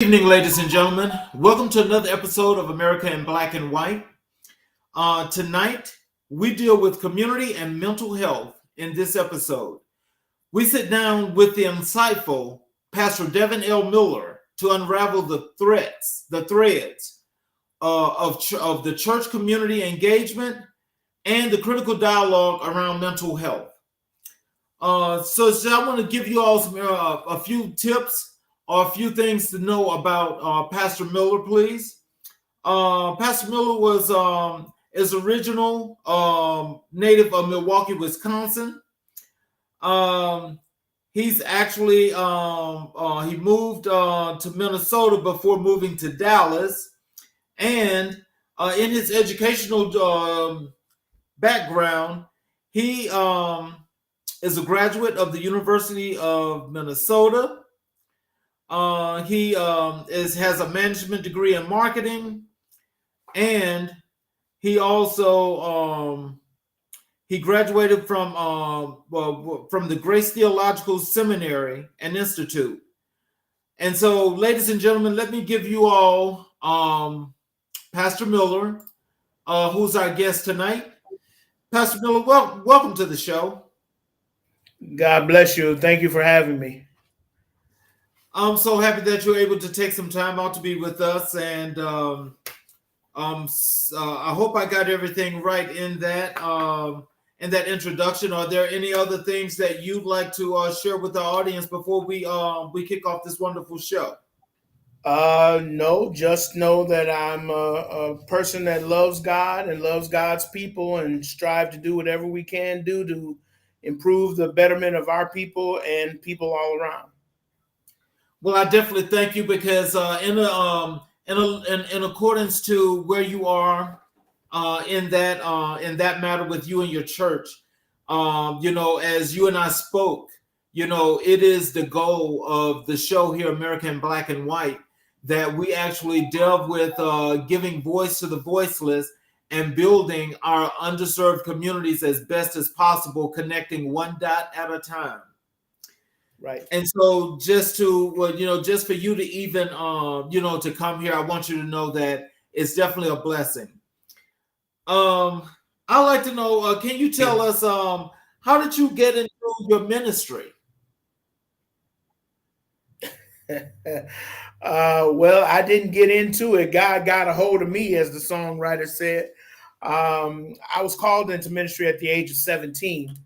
Evening, ladies and gentlemen. Welcome to another episode of America in Black and White. Tonight, we deal with community and mental health in this episode. We sit down with the insightful Pastor Devin L. Miller to unravel the threads of the church community engagement and the critical dialogue around mental health. So I want to give you all a few tips or a few things to know about Pastor Miller, please. Pastor Miller is original native of Milwaukee, Wisconsin. He's actually he moved to Minnesota before moving to Dallas, and in his educational background, he is a graduate of the University of Minnesota. He has a management degree in marketing, and he also he graduated from the Grace Theological Seminary and Institute. And so, ladies and gentlemen, let me give you all Pastor Miller, who's our guest tonight. Pastor Miller, welcome to the show. God bless you. Thank you for having me. I'm so happy that you're able to take some time out to be with us, and I hope I got everything right in that introduction. Are there any other things that you'd like to share with the audience before we kick off this wonderful show? No, just know that I'm a person that loves God and loves God's people and strive to do whatever we can do to improve the betterment of our people and people all around. Well, I definitely thank you because in accordance to where you are in that matter with you and your church, as you and I spoke, it is the goal of the show here, America in Black and White, that we actually delve with giving voice to the voiceless and building our underserved communities as best as possible, connecting one dot at a time. Right. And so just for you to even, to come here, I want you to know that it's definitely a blessing. I'd like to know, can you tell us, how did you get into your ministry? Well, I didn't get into it. God got a hold of me, as the songwriter said. I was called into ministry at the age of 17.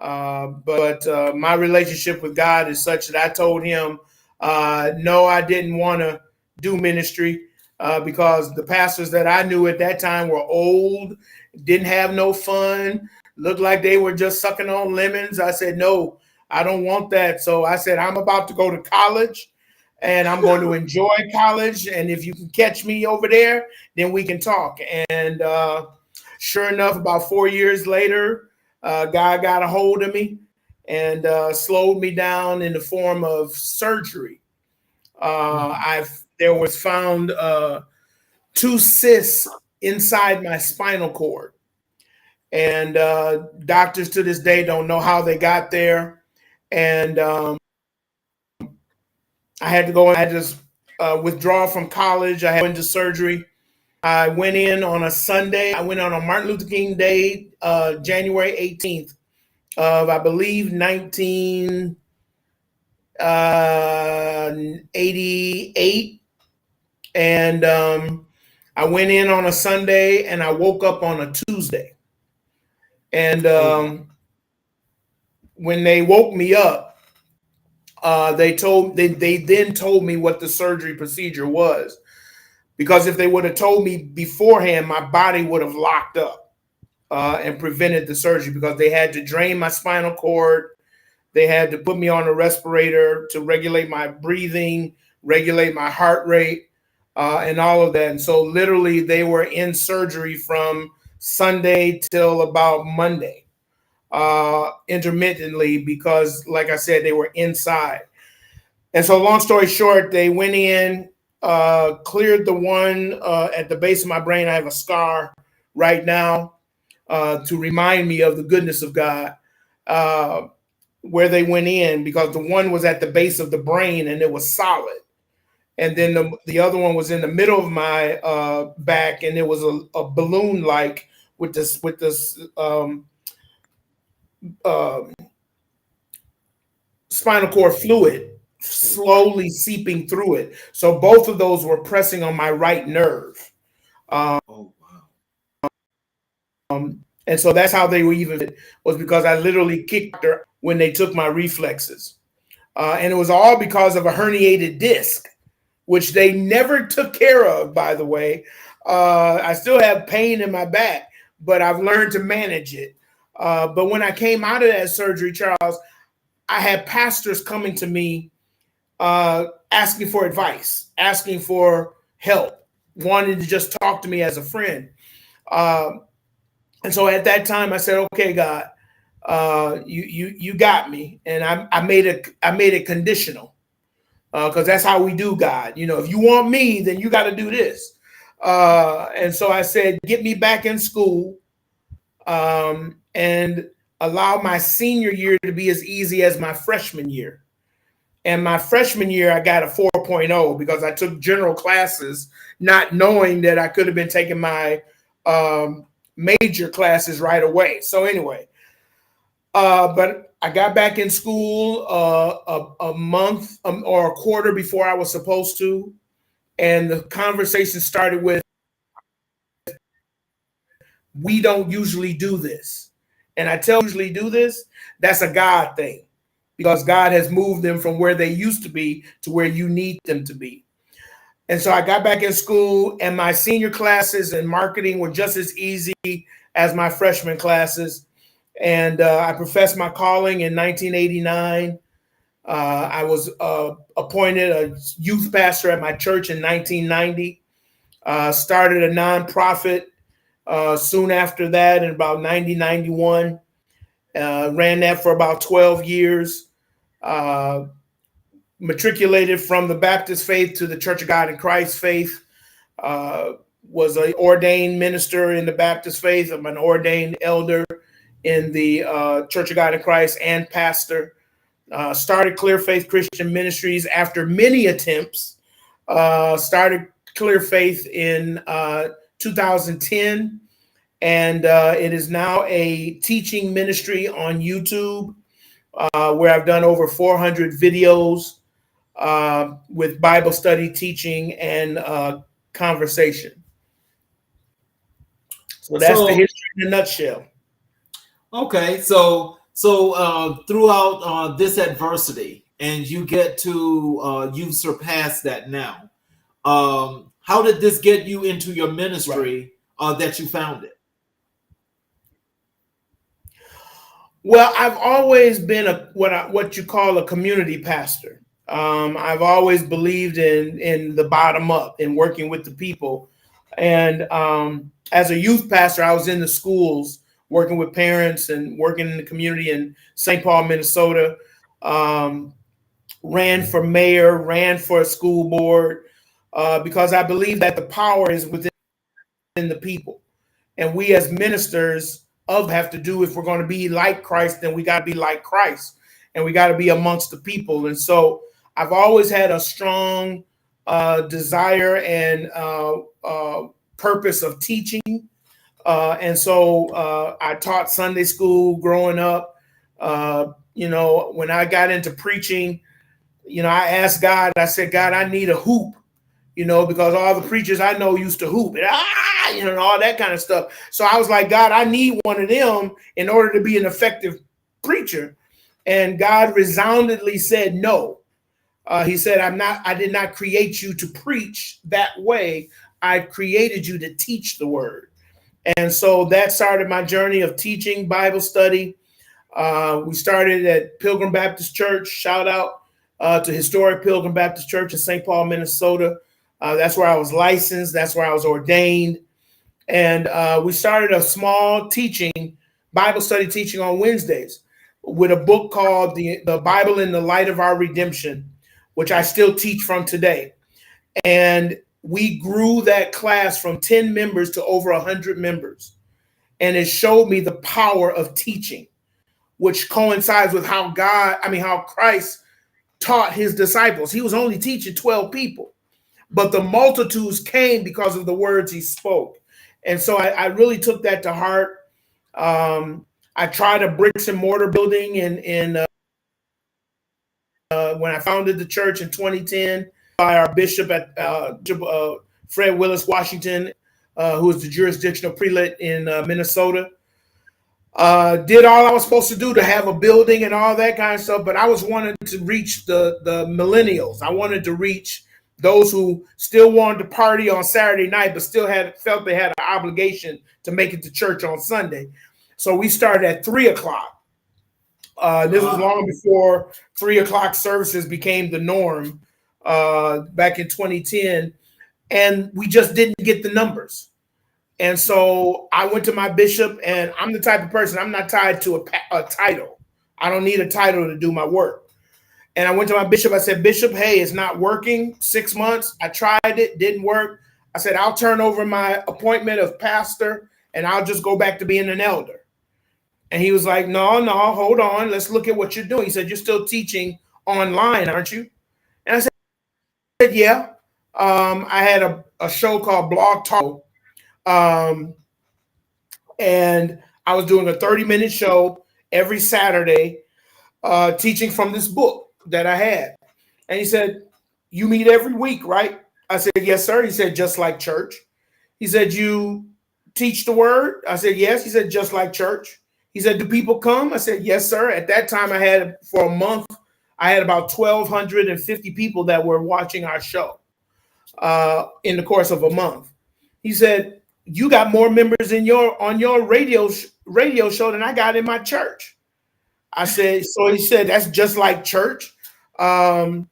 But my relationship with God is such that I told him, no, I didn't want to do ministry because the pastors that I knew at that time were old, didn't have no fun, looked like they were just sucking on lemons. I said, no, I don't want that. So I said, I'm about to go to college and I'm going to enjoy college. And if you can catch me over there, then we can talk. And sure enough, about 4 years later, God got a hold of me and slowed me down in the form of surgery. There was found 2 cysts inside my spinal cord, and doctors to this day don't know how they got there. And I had to go. I had to withdraw from college. I had to go into surgery. I went in on a Sunday. I went on a Martin Luther King Day, January 18th of, I believe, 1988. And I went in on a Sunday and I woke up on a Tuesday. And when they woke me up, they then told me what the surgery procedure was. Because if they would have told me beforehand, my body would have locked up and prevented the surgery, because they had to drain my spinal cord. They had to put me on a respirator to regulate my breathing, regulate my heart rate, and all of that. And so literally they were in surgery from Sunday till about Monday, intermittently, because like I said, they were inside. And so long story short, they went in, cleared the one at the base of my brain. I have a scar right now to remind me of the goodness of God, where they went in, because the one was at the base of the brain and it was solid. and then the other one was in the middle of my back, and it was a balloon like with this uh, spinal cord fluid slowly seeping through it. So both of those were pressing on my right nerve. Um, Oh wow. and so that's how they were even, was because I literally kicked her when they took my reflexes. And it was all because of a herniated disc, which they never took care of, by the way. I still have pain in my back, but I've learned to manage it. But when I came out of that surgery, Charles, I had pastors coming to me asking for advice, asking for help, wanting to just talk to me as a friend. And so at that time, I said, "Okay, God, you got me," and I made it conditional, because that's how we do God. You know, if you want me, then you got to do this. And so I said, "Get me back in school, and allow my senior year to be as easy as my freshman year." And my freshman year, I got a 4.0 because I took general classes, not knowing that I could have been taking my major classes right away. So anyway, but I got back in school a month or a quarter before I was supposed to. And the conversation started with, "We don't usually do this." And I tell usually do this, that's a God thing, because God has moved them from where they used to be to where you need them to be. And so I got back in school, and my senior classes in marketing were just as easy as my freshman classes. And I professed my calling in 1989. I was appointed a youth pastor at my church in 1990. Started a nonprofit soon after that in about 1991. Ran that for about 12 years. Matriculated from the Baptist faith to the Church of God in Christ faith. Was an ordained minister in the Baptist faith. I'm an ordained elder in the Church of God in Christ and pastor. Started Clear Faith Christian Ministries after many attempts. Started Clear Faith in 2010, and it is now a teaching ministry on YouTube, where I've done over 400 videos with Bible study, teaching, and conversation. So that's the So history in a nutshell. okay, so throughout this adversity, and you get to you've surpassed that now. How did this get you into your Right. ministry that you founded? Well, I've always been what you call a community pastor. I've always believed in the bottom up, in working with the people. And as a youth pastor, I was in the schools working with parents and working in the community in St. Paul, Minnesota. Ran for mayor, ran for a school board, because I believe that the power is within the people. And we as ministers have to do, if we're going to be like Christ, then we got to be like Christ, and we got to be amongst the people. And so I've always had a strong desire and purpose of teaching. And so I taught Sunday school growing up. When I got into preaching, I asked God, I said, "God, I need a hoop," because all the preachers I know used to hoop and all that kind of stuff. So I was like, "God, I need one of them in order to be an effective preacher." And God resoundingly said, "No." He said, I did not create you to preach that way. I created you to teach the word. And so that started my journey of teaching Bible study. We started at Pilgrim Baptist Church. Shout out to historic Pilgrim Baptist Church in St. Paul, Minnesota. That's where I was licensed. That's where I was ordained. And we started a small Bible study teaching on Wednesdays with a book called the Bible in the Light of Our Redemption, which I still teach from today. And we grew that class from 10 members to over 100 members. And it showed me the power of teaching, which coincides with how Christ taught his disciples. He was only teaching 12 people. but the multitudes came because of the words he spoke. And so I really took that to heart. I tried a bricks and mortar building in when I founded the church in 2010 by our bishop at Fred Willis Washington, who is the jurisdictional prelate in Minnesota. Did all I was supposed to do to have a building and all that kind of stuff, but I was wanting to reach the millennials. I wanted to reach those who still wanted to party on Saturday night, but still felt they had an obligation to make it to church on Sunday. So we started at 3:00. This was long before 3:00 services became the norm back in 2010, and we just didn't get the numbers. And so I went to my bishop, and I'm the type of person, I'm not tied to a title. I don't need a title to do my work. And I went to my bishop. I said, Bishop, hey, it's not working. 6 months. I tried it, didn't work. I said, I'll turn over my appointment of pastor, and I'll just go back to being an elder. And he was like, no, hold on. Let's look at what you're doing. He said, you're still teaching online, aren't you? And I said, yeah. I had a show called Blog Talk. And I was doing a 30-minute show every Saturday, teaching from this book that I had. And he said, you meet every week, right? I said, yes, sir. He said, just like church. He said, you teach the word? I said, yes. He said, just like church. He said, do people come? I said, yes, sir. At that time, for a month, I had about 1,250 people that were watching our show in the course of a month. He said, you got more members on your radio show than I got in my church. I said, so he said, that's just like church. And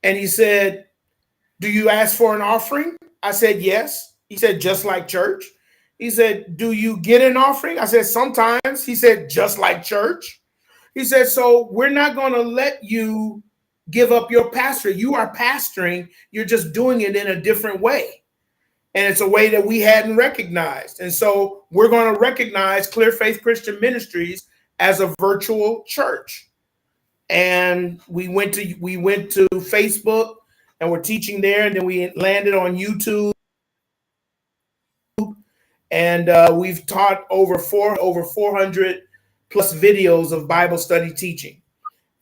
he said, do you ask for an offering? I said, yes. He said, just like church. He said, do you get an offering? I said, sometimes. He said, just like church. He said, so we're not going to let you give up your pastor. You are pastoring. You're just doing it in a different way. And it's a way that we hadn't recognized. And so we're going to recognize Clear Faith Christian Ministries as a virtual church. And we went to Facebook, and we're teaching there. And then we landed on YouTube. And we've taught over 400 plus videos of Bible study teaching.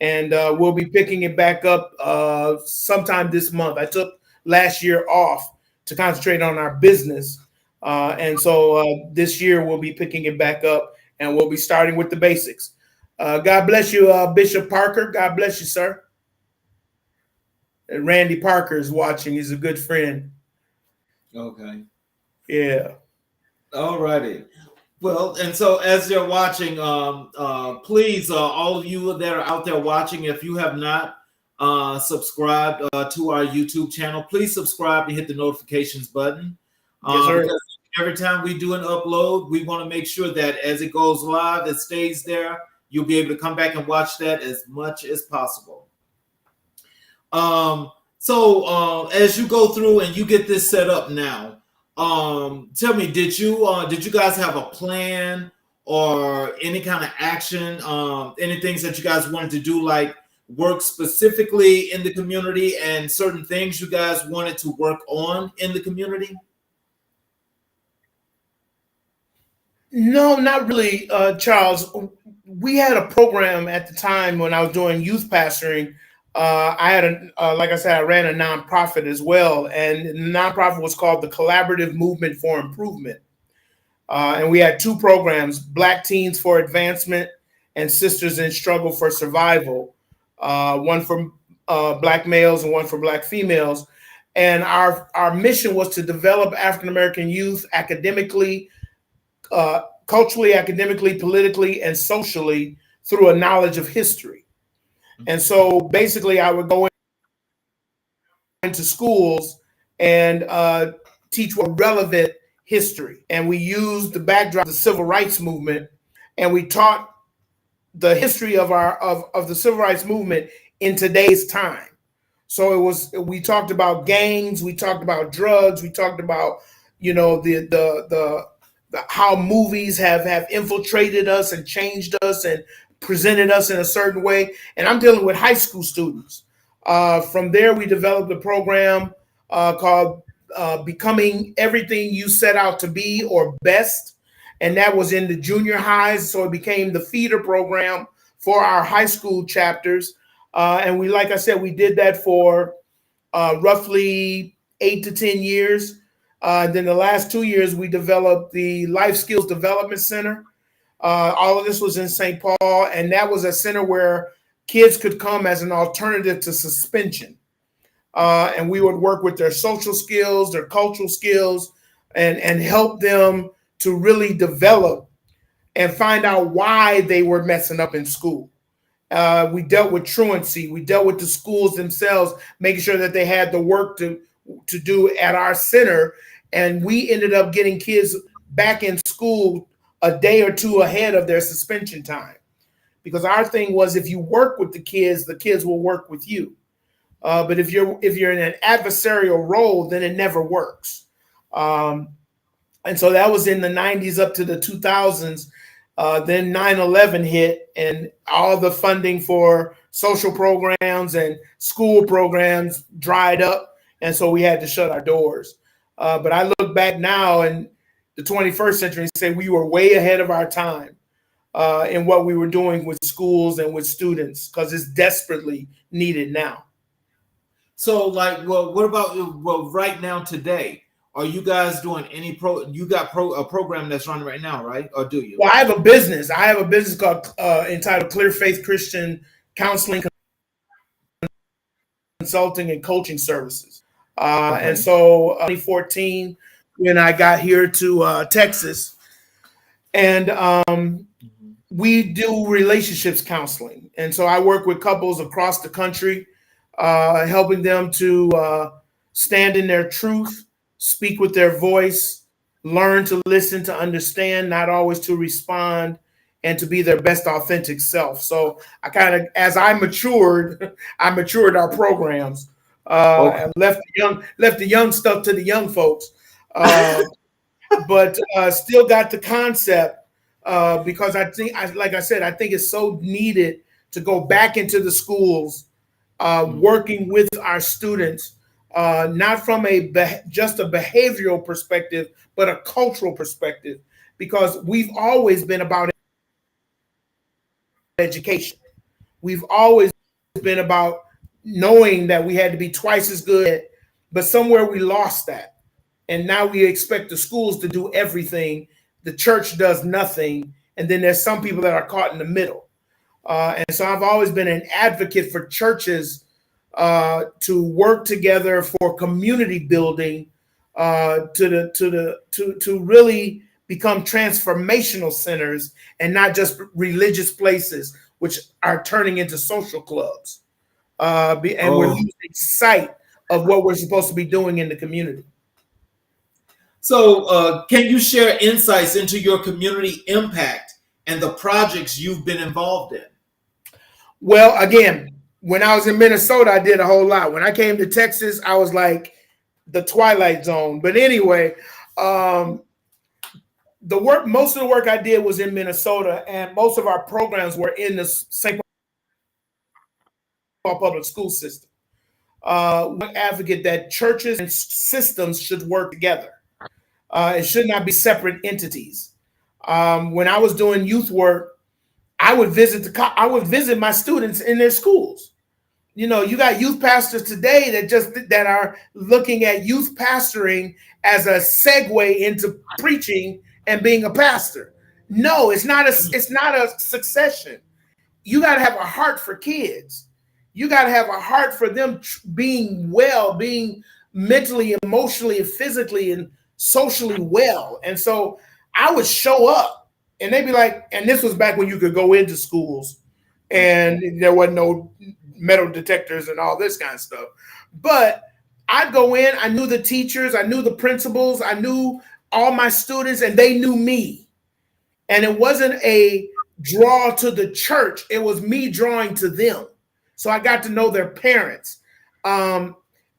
And we'll be picking it back up sometime this month. I took last year off to concentrate on our business. And so this year we'll be picking it back up, and we'll be starting with the basics. God bless you, Bishop Parker. God bless you, sir. And Randy Parker is watching. He's a good friend. Okay. Yeah. All righty. Well, and so as you're watching, please, all of you that are out there watching, if you have not subscribed to our YouTube channel, please subscribe and hit the notifications button. Yes, sir. Because every time we do an upload, we want to make sure that as it goes live, it stays there. You'll be able to come back and watch that as much as possible. So as you go through and you get this set up now, tell me, did you guys have a plan or any kind of action, any things that you guys wanted to do, like work specifically in the community, and certain things you guys wanted to work on in the community? No, not really, Charles. We had a program at the time when I was doing youth pastoring. I had like I said, I ran a nonprofit as well, and the nonprofit was called the Collaborative Movement for Improvement. And we had two programs: Black Teens for Advancement and Sisters in Struggle for Survival. One for Black males and one for Black females. And our mission was to develop African American youth academically, culturally, academically, politically, and socially through a knowledge of history. And so basically I would go into schools and teach relevant history. And we used the backdrop of the civil rights movement, and we taught the history of the civil rights movement in today's time. So we talked about gangs, we talked about drugs, we talked about, the how movies have infiltrated us and changed us and presented us in a certain way. And I'm dealing with high school students. From there, we developed a program called Becoming Everything You Set Out to Be or Best. And that was in the junior highs. So it became the feeder program for our high school chapters. And we, like I said, we did that for roughly 8 to 10 years. Then the last 2 years, we developed the Life Skills Development Center. All of this was in St. Paul, and that was a center where kids could come as an alternative to suspension. And we would work with their social skills, their cultural skills, and help them to really develop and find out why they were messing up in school. We dealt with truancy. We dealt with the schools themselves, making sure that they had the work to do at our center. And we ended up getting kids back in school a day or two ahead of their suspension time. Because our thing was, if you work with the kids will work with you. But if you're in an adversarial role, then it never works. And so that was in the 90s up to the 2000s. Then 9/11 hit, and all the funding for social programs and school programs dried up. And so we had to shut our doors. But I look back now in the 21st century and say we were way ahead of our time in what we were doing with schools and with students, because it's desperately needed now. So, like, well, what about right now today? Are you guys doing any a program that's running right now, right? Or do you? Well, I have a business. Called entitled Clear Faith Christian Counseling, Consulting, and Coaching Services. Okay. And so 2014, when I got here to Texas, and we do relationships counseling. And so I work with couples across the country, helping them to stand in their truth, speak with their voice, learn to listen, to understand, not always to respond, and to be their best authentic self. So I kind of, as I matured our programs, and left the young stuff to the young folks, but still got the concept, because I think, like I said, I think it's so needed to go back into the schools, working with our students, not from just a behavioral perspective, but a cultural perspective, because we've always been about education. We've always been about knowing that we had to be twice as good, but somewhere we lost that. And now we expect the schools to do everything. The church does nothing. And then there's some people that are caught in the middle. And so I've always been an advocate for churches to work together for community building, to really become transformational centers and not just religious places, which are turning into social clubs. We're losing sight of what we're supposed to be doing in the community. So can you share insights into your community impact and the projects you've been involved in? Well, again, when I was in Minnesota, I did a whole lot. When I came to Texas, I was like the Twilight Zone. But anyway, most of the work I did was in Minnesota, and most of our programs were in the St. Paul public school system. We advocate that churches and systems should work together. It should not be separate entities. When I was doing youth work, I would visit my students in their schools. You know, you got youth pastors today that are looking at youth pastoring as a segue into preaching and being a pastor. No, it's not a succession. You got to have a heart for kids. You got to have a heart for them being well, being mentally, emotionally, and physically and socially well. And so I would show up, and they'd be like, and this was back when you could go into schools and there wasn't no metal detectors and all this kind of stuff. But I'd go in, I knew the teachers, I knew the principals, I knew all my students, and they knew me. And it wasn't a draw to the church, it was me drawing to them. So I got to know their parents. And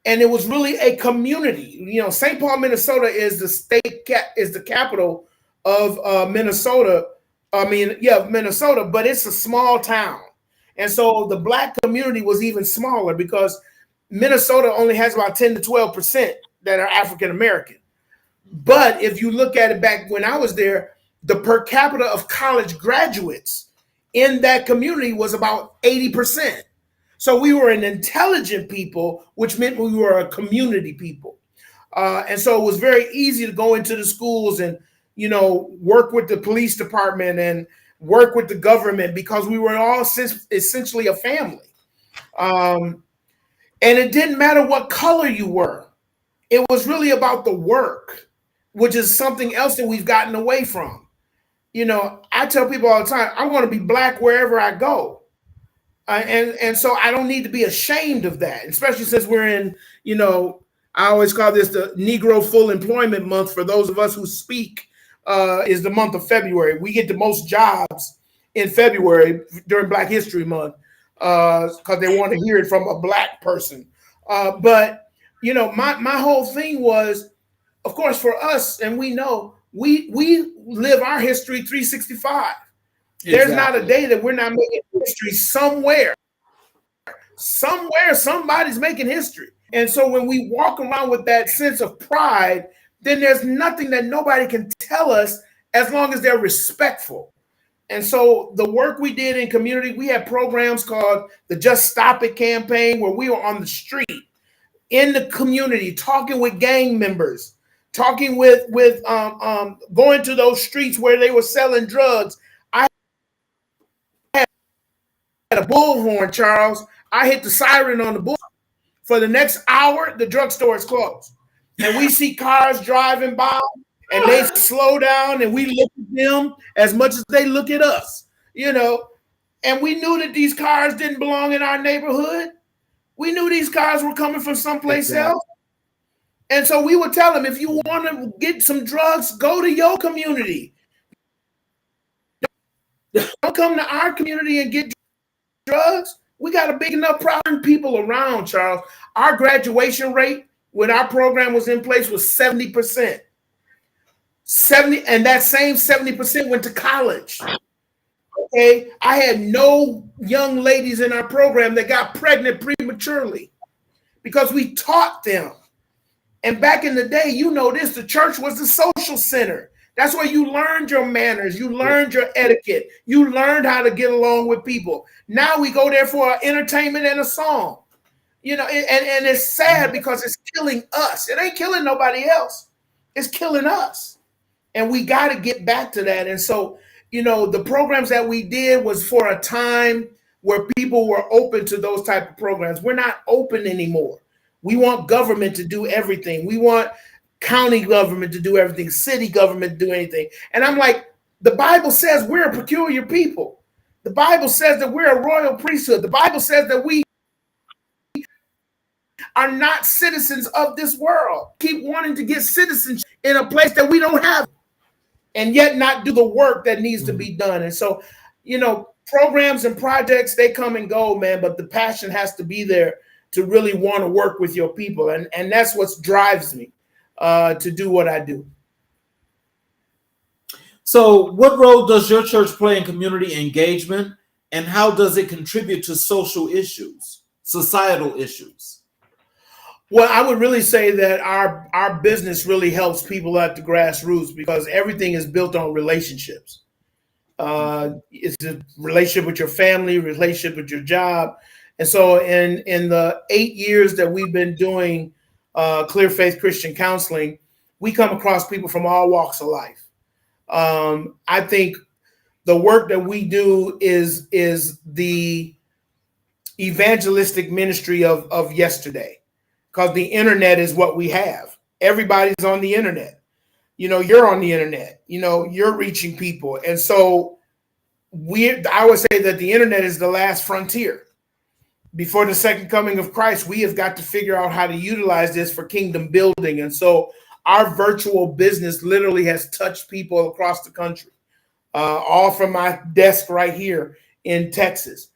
it was really a community. You know, St. Paul, Minnesota is the capital of Minnesota. Minnesota, but it's a small town. And so the Black community was even smaller because Minnesota only has about 10 to 12% that are African American. But if you look at it back when I was there, the per capita of college graduates in that community was about 80%. So we were an intelligent people, which meant we were a community people. And so it was very easy to go into the schools and, work with the police department and work with the government because we were all essentially a family. And it didn't matter what color you were. It was really about the work, which is something else that we've gotten away from. I tell people all the time, I want to be black wherever I go. And so I don't need to be ashamed of that, especially since we're in, I always call this the Negro Full Employment Month. For those of us who speak, is the month of February. We get the most jobs in February during Black History Month because they want to hear it from a black person. But my whole thing was, of course, for us, and we know we live our history 365. Exactly. There's not a day that we're not making history somewhere. Somewhere, somebody's making history. And so when we walk around with that sense of pride, then there's nothing that nobody can tell us as long as they're respectful. And so the work we did in community, we had programs called the Just Stop It campaign, where we were on the street in the community, talking with gang members, talking with going to those streets where they were selling drugs. I had a bullhorn, Charles. I hit the siren on the bull. For the next hour, the drugstore is closed. And we see cars driving by and they slow down and we look at them as much as they look at us, and we knew that these cars didn't belong in our neighborhood. We knew these cars were coming from someplace else. And so we would tell them, if you want to get some drugs, go to your community. Don't come to our community and get drugs. We got a big enough problem people around, Charles. Our graduation rate when our program was in place was 70%. 70, and that same 70% went to college. Okay, I had no young ladies in our program that got pregnant prematurely because we taught them. And back in the day, the church was the social center. That's where you learned your manners, you learned your etiquette, you learned how to get along with people. Now we go there for entertainment and a song, and it's sad because it's killing us. It ain't killing nobody else. It's killing us. And we got to get back to that. And so, the programs that we did was for a time where people were open to those type of programs. We're not open anymore. We want government to do everything. We want county government to do everything, city government to do anything. And I'm like, the Bible says we're a peculiar people. The Bible says that we're a royal priesthood. The Bible says that we are not citizens of this world. Keep wanting to get citizenship in a place that we don't have, and yet not do the work that needs to be done. And so, programs and projects, they come and go, man, but the passion has to be there to really want to work with your people. And that's what drives me to do what I do. So what role does your church play in community engagement, and how does it contribute to social issues, societal issues? Well, I would really say that our business really helps people at the grassroots because everything is built on relationships. It's a relationship with your family, relationship with your job. And so in the 8 years that we've been doing Clear Faith Christian Counseling, we come across people from all walks of life. I think the work that we do is the evangelistic ministry of yesterday, because the internet is what we have. Everybody's on the internet. You're on the internet. You're reaching people. And so I would say that the internet is the last frontier. Before the second coming of Christ, we have got to figure out how to utilize this for kingdom building. And so our virtual business literally has touched people across the country, all from my desk right here in Texas.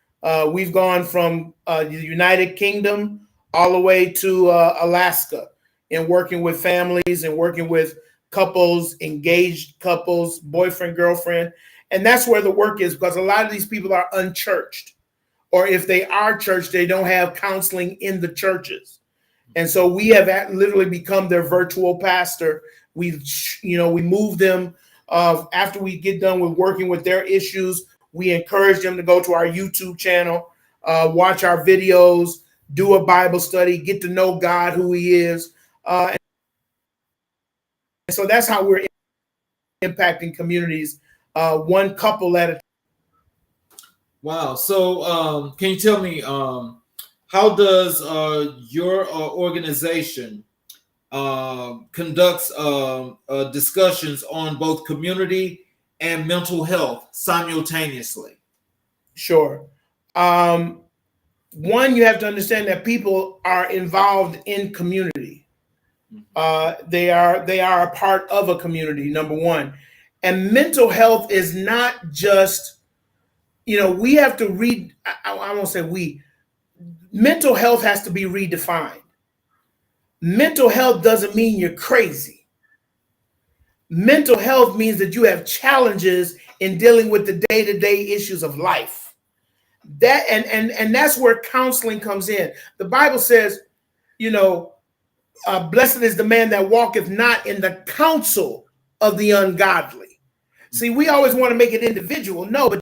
We've gone from the United Kingdom all the way to Alaska in working with families and working with couples, engaged couples, boyfriend, girlfriend. And that's where the work is, because a lot of these people are unchurched, or if they are church, they don't have counseling in the churches. And so we have literally become their virtual pastor. We move them after we get done with working with their issues. We encourage them to go to our YouTube channel, watch our videos, do a Bible study, get to know God, who He is. And so that's how we're impacting communities, one couple at a time. Wow. So can you tell me how does your organization conducts discussions on both community and mental health simultaneously? Sure. One, you have to understand that people are involved in community. They are a part of a community, number one. And mental health is not just, we have to read. I won't say we. Mental health has to be redefined. Mental health doesn't mean you're crazy. Mental health means that you have challenges in dealing with the day-to-day issues of life. That and that's where counseling comes in. The Bible says, blessed is the man that walketh not in the counsel of the ungodly. See, we always want to make it individual. No, but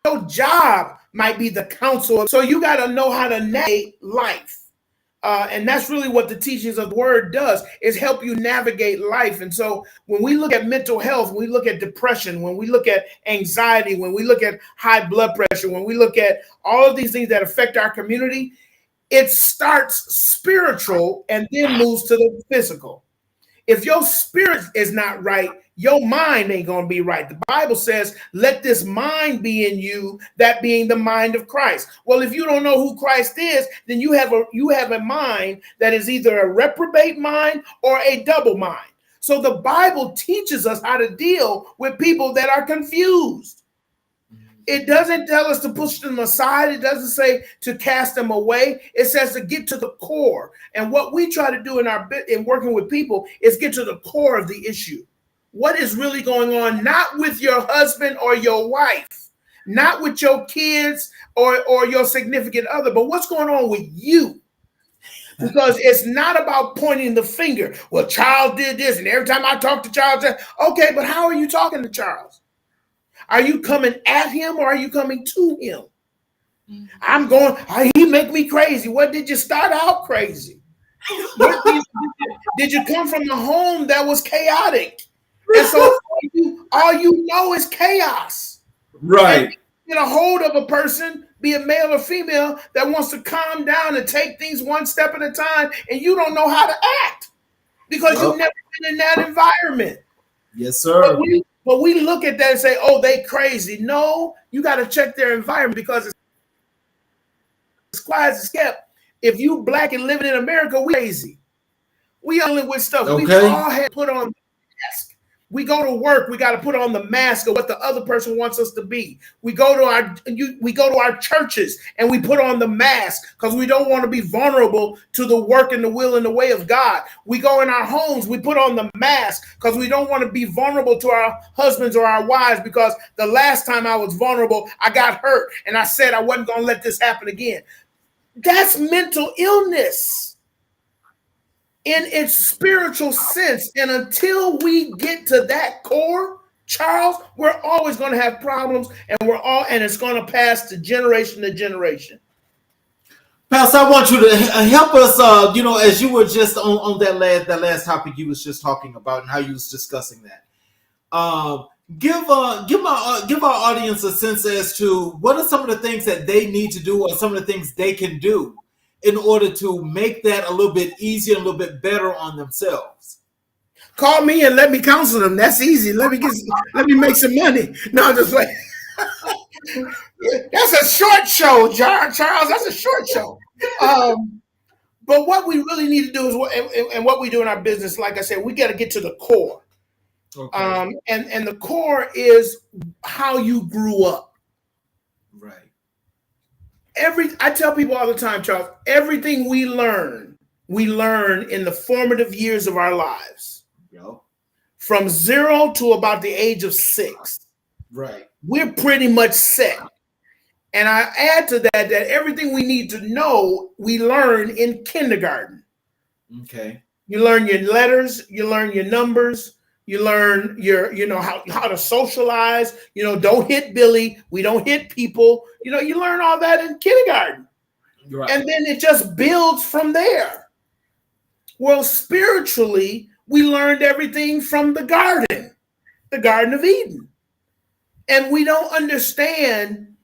your job might be the counsel. So you got to know how to navigate life. And that's really what the teachings of the word does, is help you navigate life. And so when we look at mental health, when we look at depression, when we look at anxiety, when we look at high blood pressure, when we look at all of these things that affect our community, it starts spiritual and then moves to the physical. If your spirit is not right, your mind ain't going to be right. The Bible says, let this mind be in you, that being the mind of Christ. Well, if you don't know who Christ is, then you have a mind that is either a reprobate mind or a double mind. So the Bible teaches us how to deal with people that are confused. It doesn't tell us to push them aside. It doesn't say to cast them away. It says to get to the core. And what we try to do in working with people is get to the core of the issue. What is really going on, not with your husband or your wife, not with your kids or your significant other, but what's going on with you? Because it's not about pointing the finger. Well, Charles did this, and every time I talk to Charles, okay, but how are you talking to Charles? Are you coming at him or are you coming to him? He make me crazy. What, did you start out crazy? Did you come from a home that was chaotic? And so all you know is chaos. Right. And get a hold of a person, be it male or female, that wants to calm down and take things one step at a time, and you don't know how to act because you've never been in that environment. Yes, sir. But we look at that and say, oh, they crazy. No, you got to check their environment, because it's quiet as kept. If you black and living in America, we crazy. We dealing with stuff. Okay. We all had put on the mask. We go to work, we got to put on the mask of what the other person wants us to be. We go to our churches and we put on the mask because we don't want to be vulnerable to the work and the will and the way of God. We go in our homes, we put on the mask because we don't want to be vulnerable to our husbands or our wives, because the last time I was vulnerable, I got hurt and I said I wasn't going to let this happen again. That's mental illness in its spiritual sense. And until we get to that core, Charles, we're always going to have problems, and it's going to pass to generation. Pastor, I want you to help us, as you were just on that last topic you was just talking about and how you was discussing that. Give our audience a sense as to what are some of the things that they need to do, or some of the things they can do in order to make that a little bit easier, a little bit better on themselves. Call me and let me counsel them. That's easy. Let me make some money. No, just like that's a short show, Charles. That's a short show. But what we really need to do is and what we do in our business, like I said, we got to get to the core. Okay. And the core is how you grew up. Right. I tell people all the time, Charles, everything we learn in the formative years of our lives. Yep. From 0 to about the age of 6. Right. We're pretty much set. And I add to that everything we need to know, we learn in kindergarten. Okay. You learn your letters, you learn your numbers, you learn how to socialize, don't hit Billy, we don't hit people. You learn all that in kindergarten. Right. And then it just builds from there. Well, spiritually, we learned everything from the Garden of Eden. And we don't understand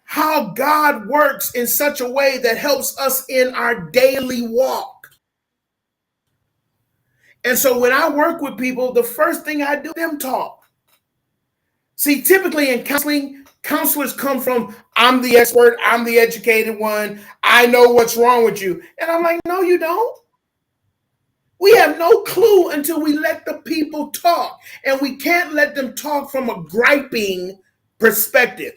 how God works in such a way that helps us in our daily walk. And so when I work with people, the first thing I do, them talk. See, typically in counseling, counselors come from, I'm the expert, I'm the educated one, I know what's wrong with you. And I'm like, no, you don't. We have no clue until we let the people talk. And we can't let them talk from a griping perspective,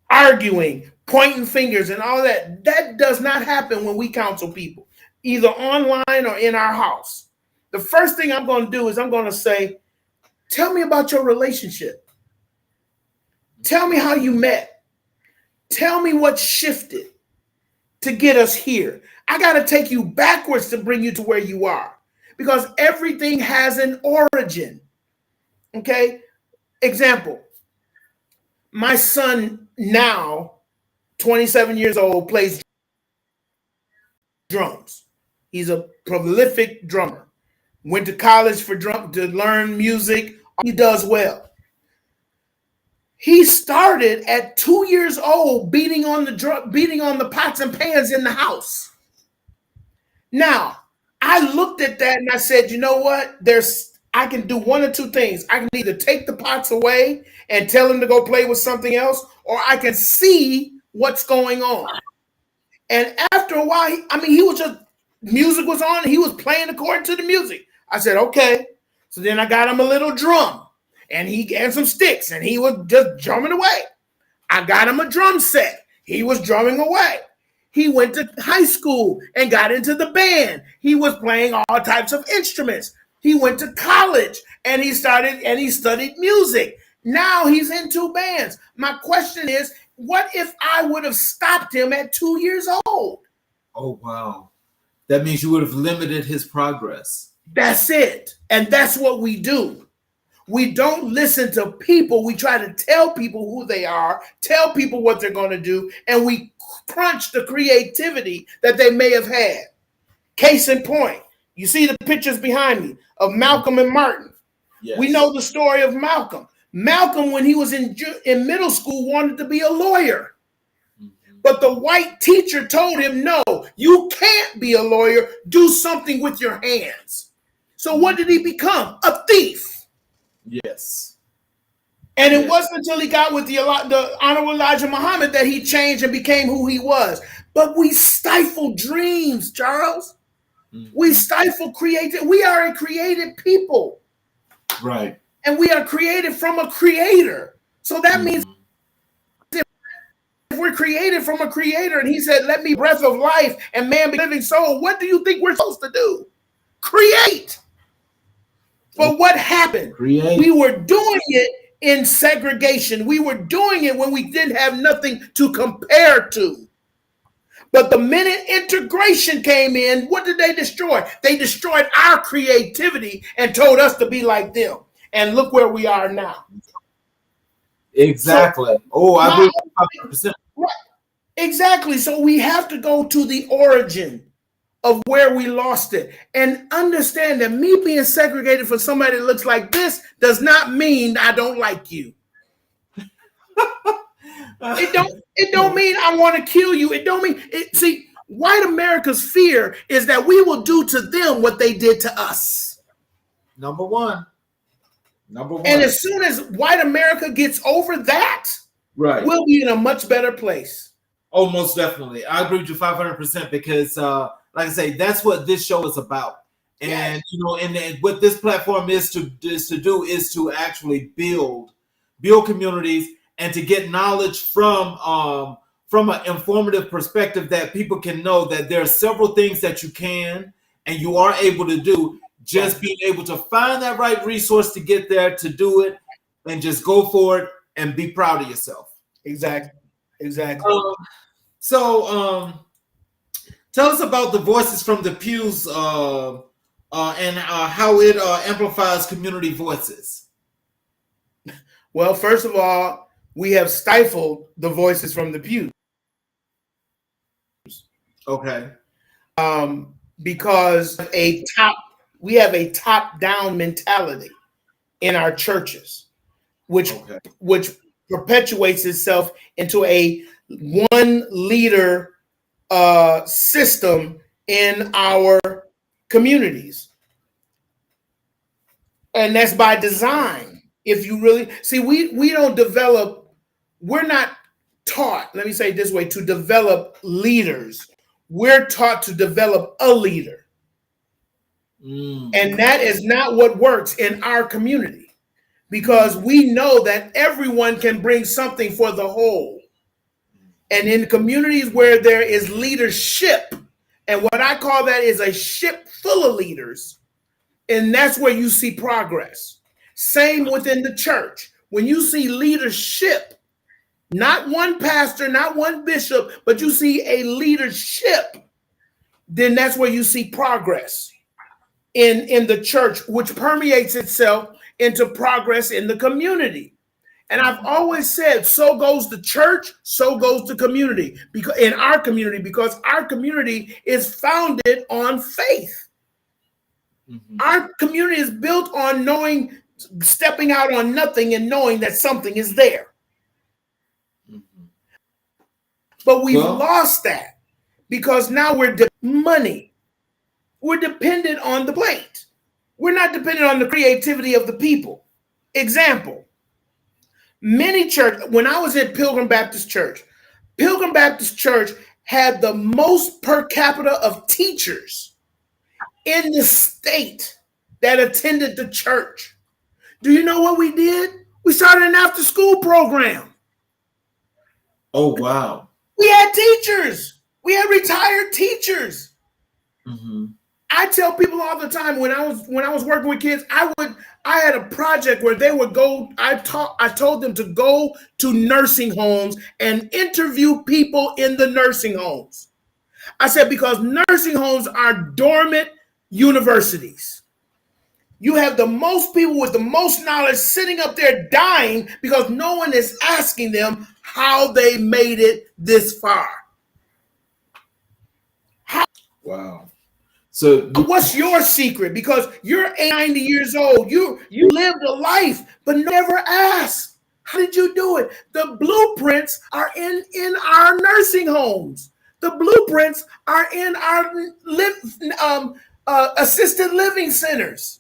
arguing, pointing fingers and all that. That does not happen when we counsel people, either online or in our house. The first thing I'm going to do is I'm going to say, tell me about your relationship. Tell me how you met. Tell me what shifted to get us here. I got to take you backwards to bring you to where you are, because everything has an origin. Okay? Example. My son now, 27 years old, plays drums. He's a prolific drummer. Went to college to learn music. He does well. He started at 2 years old beating on the pots and pans in the house. Now, I looked at that and I said, you know what? I can do one or two things. I can either take the pots away and tell him to go play with something else, or I can see what's going on. And after a while, music was on and he was playing according to the music. I said, okay. So then I got him a little drum and some sticks and he was just drumming away. I got him a drum set. He was drumming away. He went to high school and got into the band. He was playing all types of instruments. He went to college and he studied music. Now he's in 2 bands. My question is, what if I would have stopped him at 2 years old? Oh, wow. That means you would have limited his progress. That's it. And that's what we do. We don't listen to people. We try to tell people who they are, tell people what they're going to do, and we crunch the creativity that they may have had. Case in point, you see the pictures behind me of Malcolm and Martin. Yes. We know the story of Malcolm. Malcolm, when he was in middle school, wanted to be a lawyer. But the white teacher told him, no, you can't be a lawyer. Do something with your hands. So what did he become? A thief. Yes. And it wasn't until he got with the Honorable Elijah Muhammad that he changed and became who he was. But we stifle dreams, Charles. Mm-hmm. We stifle creativity. We are a creative people. Right. And we are created from a creator. So that means if we're created from a creator and he said, let me breath of life and man be living soul, what do you think we're supposed to do? Create. But what happened? Create. We were doing it in segregation. We were doing it when we didn't have nothing to compare to. But the minute integration came in, what did they destroy? They destroyed our creativity and told us to be like them. And look where we are now. Exactly. I agree 100%. Right. Exactly. So we have to go to the origin of where we lost it and understand that me being segregated from somebody that looks like this does not mean I don't like you. It don't mean I want to kill you. It don't mean it. See, white America's fear is that we will do to them what they did to us. Number one. And as soon as white America gets over that, right, we'll be in a much better place. Oh, most definitely. I agree with you 500% because, like I say, that's what this show is about. And, and what this platform is to do is to actually build communities and to get knowledge from an informative perspective that people can know that there are several things that you can and you are able to do. Just being able to find that right resource to get there, to do it, and just go for it and be proud of yourself. Exactly. Exactly. So, tell us about the Voices from the Pews and how it amplifies community voices. Well, first of all, we have stifled the voices from the pews. Okay. Because we have a top down mentality in our churches, which Okay. which perpetuates itself into a one leader system in our communities, and that's by design. If you really see, we don't develop. We're not taught. Let me say it this way: to develop leaders, we're taught to develop a leader. And that is not what works in our community, because we know that everyone can bring something for the whole. And in communities where there is leadership, and what I call that is a ship full of leaders, and that's where you see progress. Same within the church. When you see leadership, not one pastor, not one bishop, but you see a leadership, then that's where you see progress in the church, which permeates itself into progress in the community. And I've always said, so goes the church, so goes the community, because in our community, because our community is founded on faith. Mm-hmm. Our community is built on knowing, stepping out on nothing and knowing that something is there. Mm-hmm. But we've lost that because now we're money. We're dependent on the plate. We're not dependent on the creativity of the people. Example, many churches, when I was at Pilgrim Baptist Church had the most per capita of teachers in the state that attended the church. Do you know what we did? We started an after-school program. Oh, wow. We had teachers. We had retired teachers. Mm-hmm. I tell people all the time, when I was working with kids, I had a project where they would go. I told them to go to nursing homes and interview people in the nursing homes. I said, because nursing homes are dormant universities. You have the most people with the most knowledge sitting up there dying because no one is asking them how they made it this far. Wow. So what's your secret? Because you're 90 years old. You lived a life, but never asked, how did you do it? The blueprints are in our nursing homes. The blueprints are in our assisted living centers.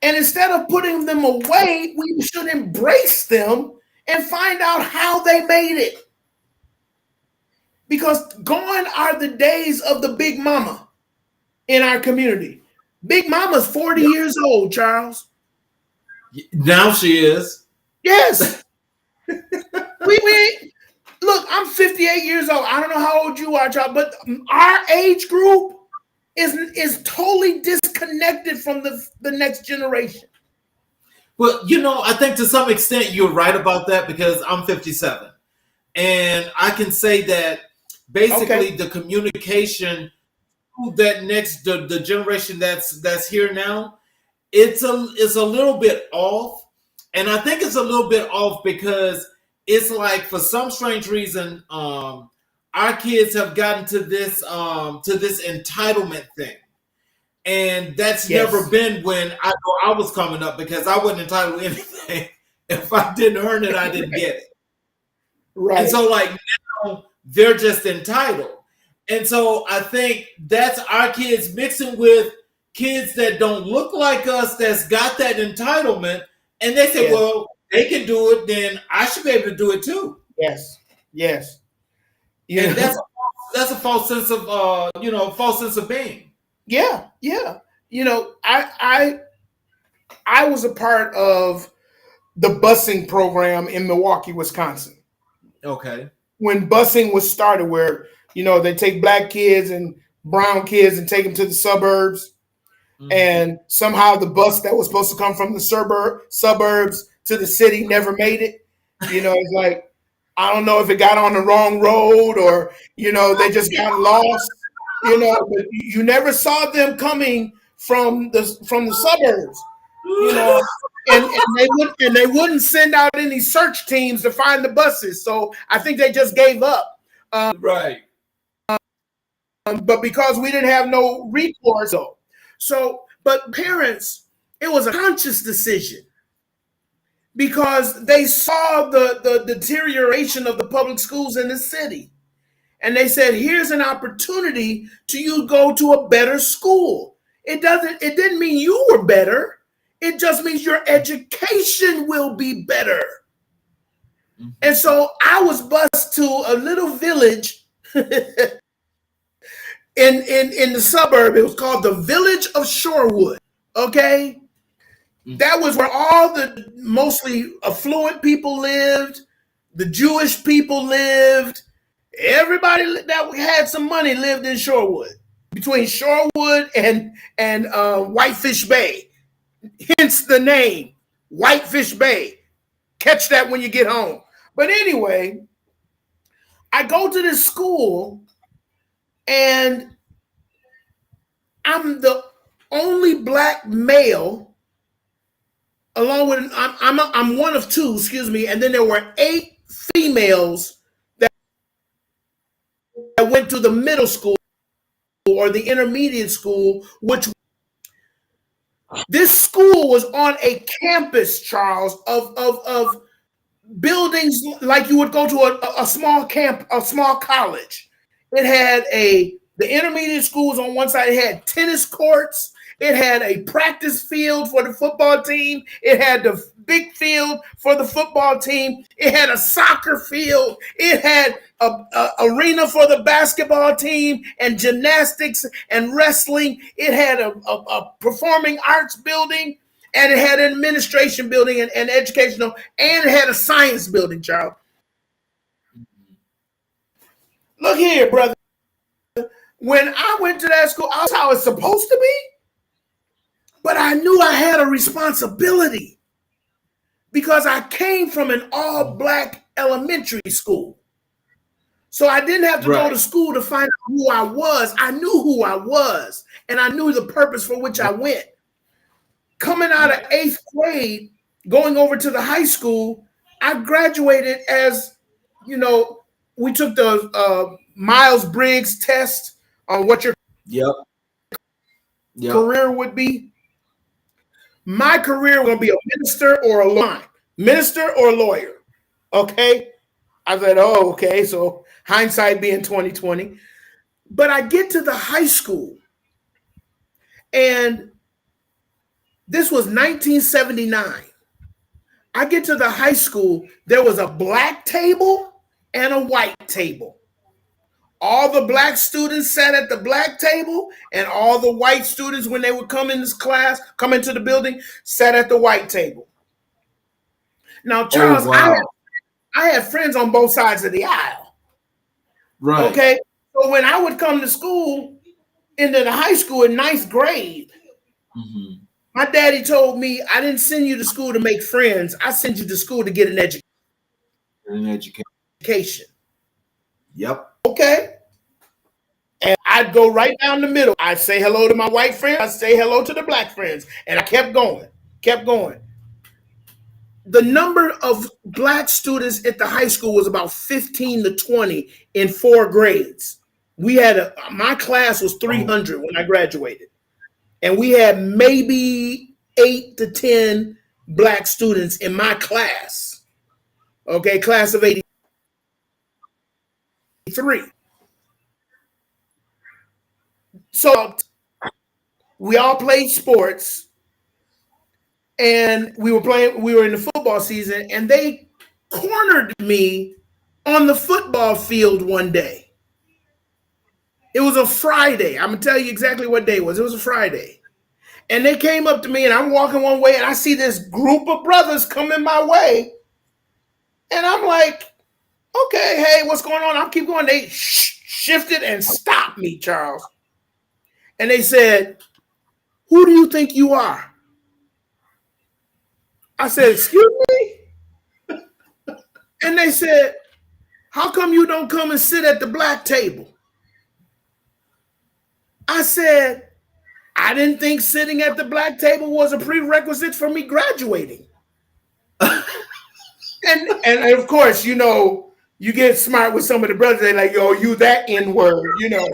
And instead of putting them away, we should embrace them and find out how they made it. Because gone are the days of the big mama in our community. Big mama's 40 years old, Charles. Now she is. Yes. we look, I'm 58 years old. I don't know how old you are, Charles, but our age group is totally disconnected from the next generation. Well, I think to some extent you're right about that, because I'm 57. And I can say that basically the communication to that next the generation that's here now, it's a little bit off. And I think it's a little bit off because it's like, for some strange reason, our kids have gotten to this entitlement thing. And that's never been when I was coming up, because I wasn't entitled to anything. If I didn't earn it, I didn't get it. Right. And so, like, now they're just entitled. And so I think that's our kids mixing with kids that don't look like us, that's got that entitlement. And they say, well, they can do it, then I should be able to do it too. Yes. Yes. And that's a false sense of false sense of being. Yeah. Yeah. I was a part of the busing program in Milwaukee, Wisconsin. Okay. When busing was started, where they take black kids and brown kids and take them to the suburbs, and somehow the bus that was supposed to come from the suburbs to the city never made it. It's like, I don't know if it got on the wrong road or, they just got lost, but you never saw them coming from the suburbs, you know, and they wouldn't send out any search teams to find the buses. So I think they just gave up. Right. But because we didn't have no recourse, but parents, it was a conscious decision because they saw the deterioration of the public schools in the city. And they said, here's an opportunity to you go to a better school. It didn't mean you were better. It just means your education will be better. Mm-hmm. And so I was bused to a little village in the suburb. It was called the Village of Shorewood. Okay. Mm-hmm. That was where all the mostly affluent people lived. The Jewish people lived. Everybody that had some money lived in Shorewood, between Shorewood and Whitefish Bay. Hence the name, Whitefish Bay. Catch that when you get home. But anyway, I go to this school, and I'm the only black male, along with I'm one of two, excuse me, and then there were 8 females that went to the middle school or the intermediate school, which this school was on a campus, Charles, of buildings like you would go to a small camp, a small college. It had the intermediate school was on one side. It had tennis courts. It had a practice field for the football team. It had the big field for the football team. It had a soccer field. It had a arena for the basketball team and gymnastics and wrestling. It had a performing arts building, and it had an administration building and educational, and it had a science building, Charles. Look here, brother. When I went to that school, I was how it's supposed to be. But I knew I had a responsibility because I came from an all-black elementary school. So I didn't have to go to school to find out who I was. I knew who I was, and I knew the purpose for which I went. Coming out of 8th grade, going over to the high school, I graduated as, we took the Myers-Briggs test on what your career would be. My career will be a minister or a lawyer. Minister or lawyer. Okay. I said, oh, okay. So hindsight being 2020. But I get to the high school, and this was 1979. I get to the high school, there was a black table and a white table. All the black students sat at the black table, and all the white students, when they would come in this class, come into the building, sat at the white table. Now, Charles, I had friends on both sides of the aisle. Right. Okay. So when I would come to school, into the high school in 9th grade, my daddy told me, I didn't send you to school to make friends. I sent you to school to get an education. Yep. Okay. And I'd go right down the middle. I'd say hello to my white friends. I'd say hello to the black friends. And I kept going. The number of black students at the high school was about 15 to 20 in 4 grades. We had my class was 300 when I graduated. And we had maybe 8 to 10 black students in my class. Okay, class of 83. So we all played sports, and we were in the football season, and they cornered me on the football field one day. It was a Friday. I'm going to tell you exactly what day it was. It was a Friday. And they came up to me, and I'm walking one way, and I see this group of brothers coming my way. And I'm like, okay, hey, what's going on? I'll keep going. They shifted and stopped me, Charles. And they said, who do you think you are? I said, excuse me? And they said, how come you don't come and sit at the black table? I said, I didn't think sitting at the black table was a prerequisite for me graduating. and of course, you know, you get smart with some of the brothers. They're like, yo, you that N word, you know.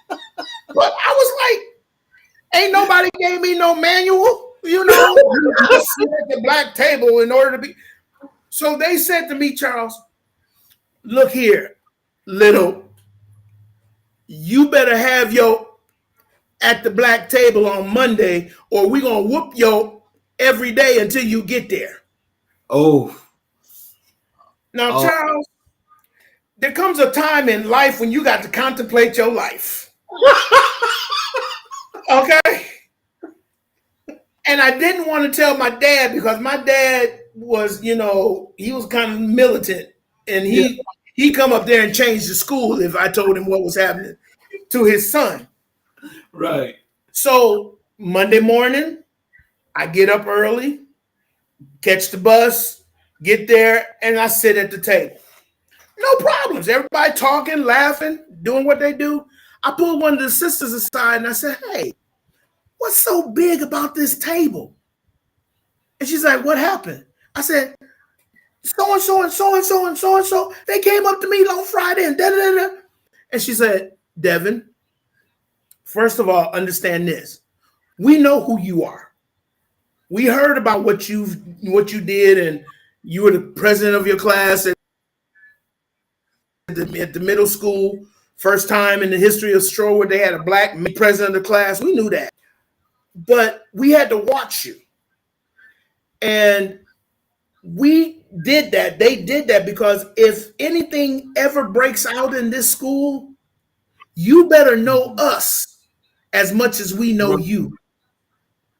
But I was like, ain't nobody gave me no manual, you know. You just sit at the black table in order to be. So they said to me, Charles, look here, little, you better have your at the black table on Monday, or we're gonna whoop your every day until you get there. Oh. Now, Charles, there comes a time in life when you got to contemplate your life. Okay? And I didn't want to tell my dad because my dad was, you know, he was kind of militant, and he come up there and change the school if I told him what was happening to his son. Right. So Monday morning, I get up early, catch the bus, get there, and I sit at the table. No problems. Everybody talking, laughing, doing what they do. I pulled one of the sisters aside and I said, hey, what's so big about this table? And she's like, what happened? I said, so-and-so and so-and-so and so-and-so, they came up to me on Friday and da-da-da-da. And she said, Devin, first of all, understand this. We know who you are. We heard about what you did, and you were the president of your class at the middle school. First time in the history of Strowood they had a black president of the class. We knew that. But we had to watch you. And we did that. They did that because if anything ever breaks out in this school, you better know us as much as we know you.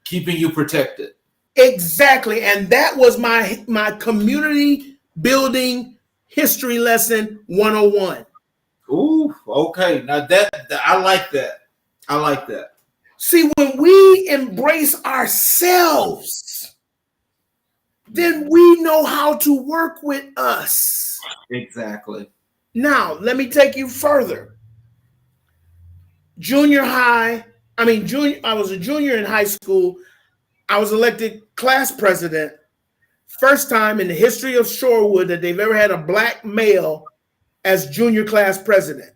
Keeping you protected. Exactly. And that was my community building history lesson 101. Ooh, okay. Now that I like that. I like that. See, when we embrace ourselves, then we know how to work with us. Exactly. Now, let me take you further. I was a junior in high school. I was elected class president. First time in the history of Shorewood that they've ever had a black male as junior class president.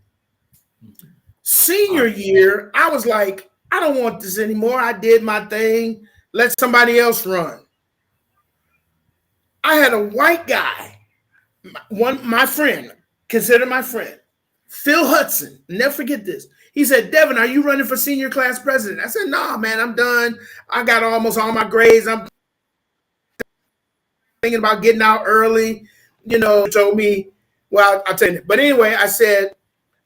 Senior year, I was like, I don't want this anymore. I did my thing. Let somebody else run. I had a white guy, my friend, consider my friend, Phil Hudson. Never forget this. He said, Devin, are you running for senior class president? I said, nah, man, I'm done. I got almost all my grades. I'm thinking about getting out early. You know, told me, well, I'll tell you. But anyway, I said,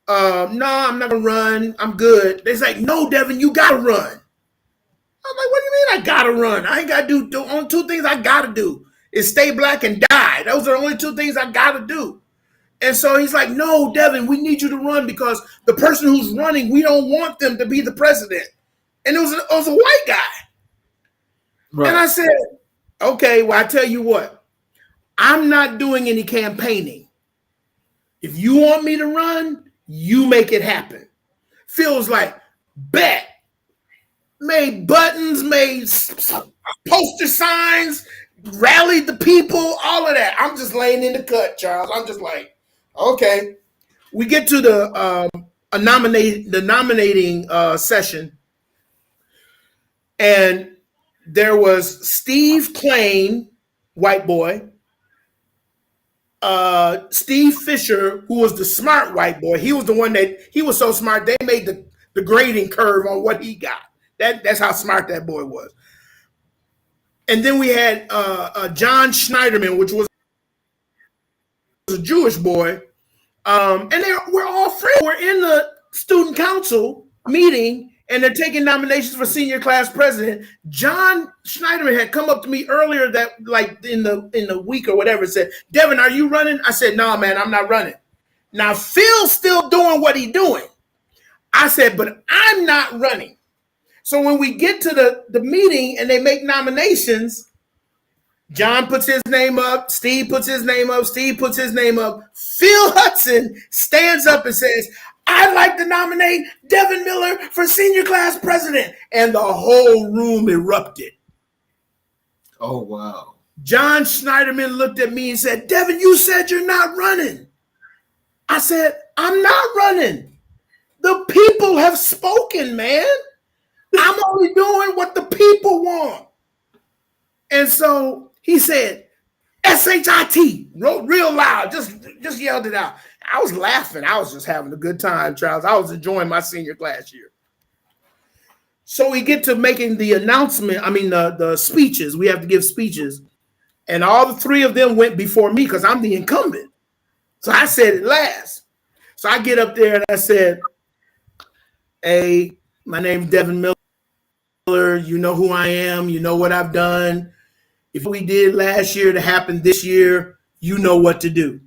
no, I'm not going to run. I'm good. They're like, no, Devin, you got to run. I'm like, what do you mean I got to run? I ain't got to do the only two things I got to do is stay black and die. Those are the only two things I got to do. And so he's like, no, Devin, we need you to run because the person who's running, we don't want them to be the president. And it was a white guy. Right. And I said, okay, well, I tell you what, I'm not doing any campaigning. If you want me to run, you make it happen. Phil's like, bet. Made buttons, made poster signs, rallied the people, all of that. I'm just laying in the cut, Charles. I'm just like, okay. We get to the nominating session, and there was Steve Klain, white boy, Steve Fisher, who was the smart white boy. He was the one he was so smart they made the grading curve on what he got. That's how smart that boy was. And then we had John Schneiderman, which was a Jewish boy. And we're all friends. We're in the student council meeting, and they're taking nominations for senior class president. John Schneiderman had come up to me earlier that, like in the week or whatever, said, Devin, are you running? I said, no, man, I'm not running. Now, Phil's still doing what he's doing. I said, but I'm not running. So when we get to the meeting and they make nominations, John puts his name up. Steve puts his name up. Steve puts his name up. Phil Hudson stands up and says, I'd like to nominate Devin Miller for senior class president. And the whole room erupted. Oh, wow. John Schneiderman looked at me and said, Devin, you said you're not running. I said, I'm not running. The people have spoken, man. I'm only doing what the people want. And so he said, SHIT, wrote real loud, just yelled it out. I was laughing. I was just having a good time, Charles. I was enjoying my senior class year. So we get to making the announcement, the speeches. We have to give speeches. And all the three of them went before me because I'm the incumbent. So I said it last. So I get up there and I said, hey, my name's Devin Miller. You know who I am. You know what I've done. If we did last year to happen this year, you know what to do.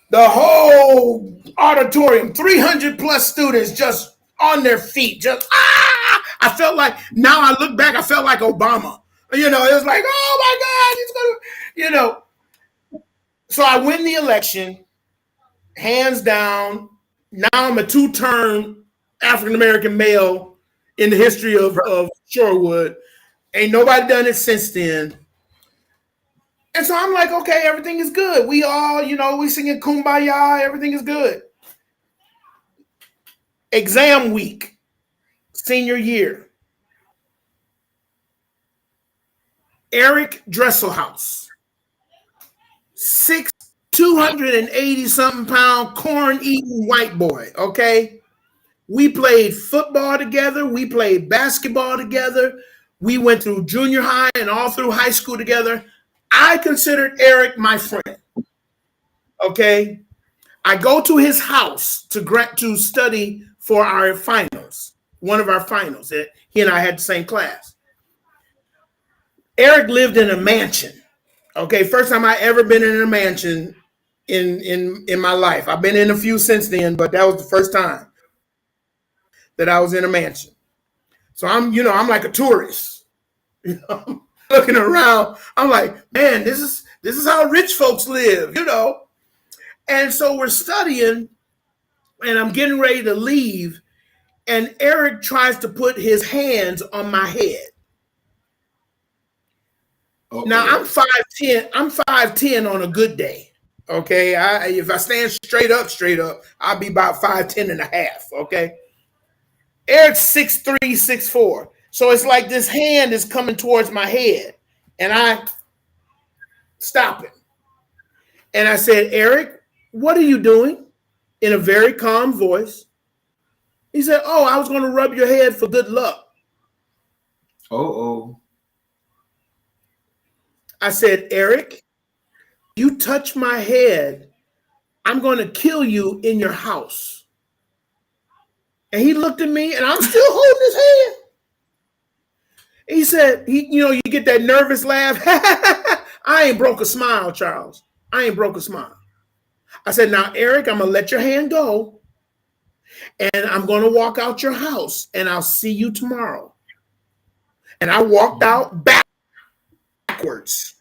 The whole auditorium, 300 plus students just on their feet, I felt like, now I look back, I felt like Obama. It was like, oh my God, So I win the election, hands down. Now I'm a two-term African-American male in the history of Shorewood. Ain't nobody done it since then. And so I'm like, okay, everything is good. We all, we singing Kumbaya, everything is good. Exam week, senior year. Eric Dresselhaus, 280-something pound corn-eating white boy, okay? We played football together. We played basketball together. We went through junior high and all through high school together. I considered Eric my friend, okay? I go to his house to study for our finals, one of our finals. He and I had the same class. Eric lived in a mansion, okay? First time I ever been in a mansion in my life. I've been in a few since then, but that was the first time that I was in a mansion. So I'm like a tourist, looking around. I'm like, man, this is how rich folks live, And so we're studying, and I'm getting ready to leave, and Eric tries to put his hands on my head. Okay. Now I'm 5'10". I'm 5'10" on a good day. Okay. If I stand straight up, I'll be about 5'10" and a half. Okay. Eric's 6'3", 6'4". So it's like this hand is coming towards my head, and I stop it. And I said, Eric, what are you doing? In a very calm voice. He said, oh, I was going to rub your head for good luck. Oh. I said, Eric, you touch my head, I'm going to kill you in your house. And he looked at me, and I'm still holding his hand. He said, you get that nervous laugh. I ain't broke a smile, Charles. I ain't broke a smile. I said, now, Eric, I'm going to let your hand go, and I'm going to walk out your house, and I'll see you tomorrow. And I walked out backwards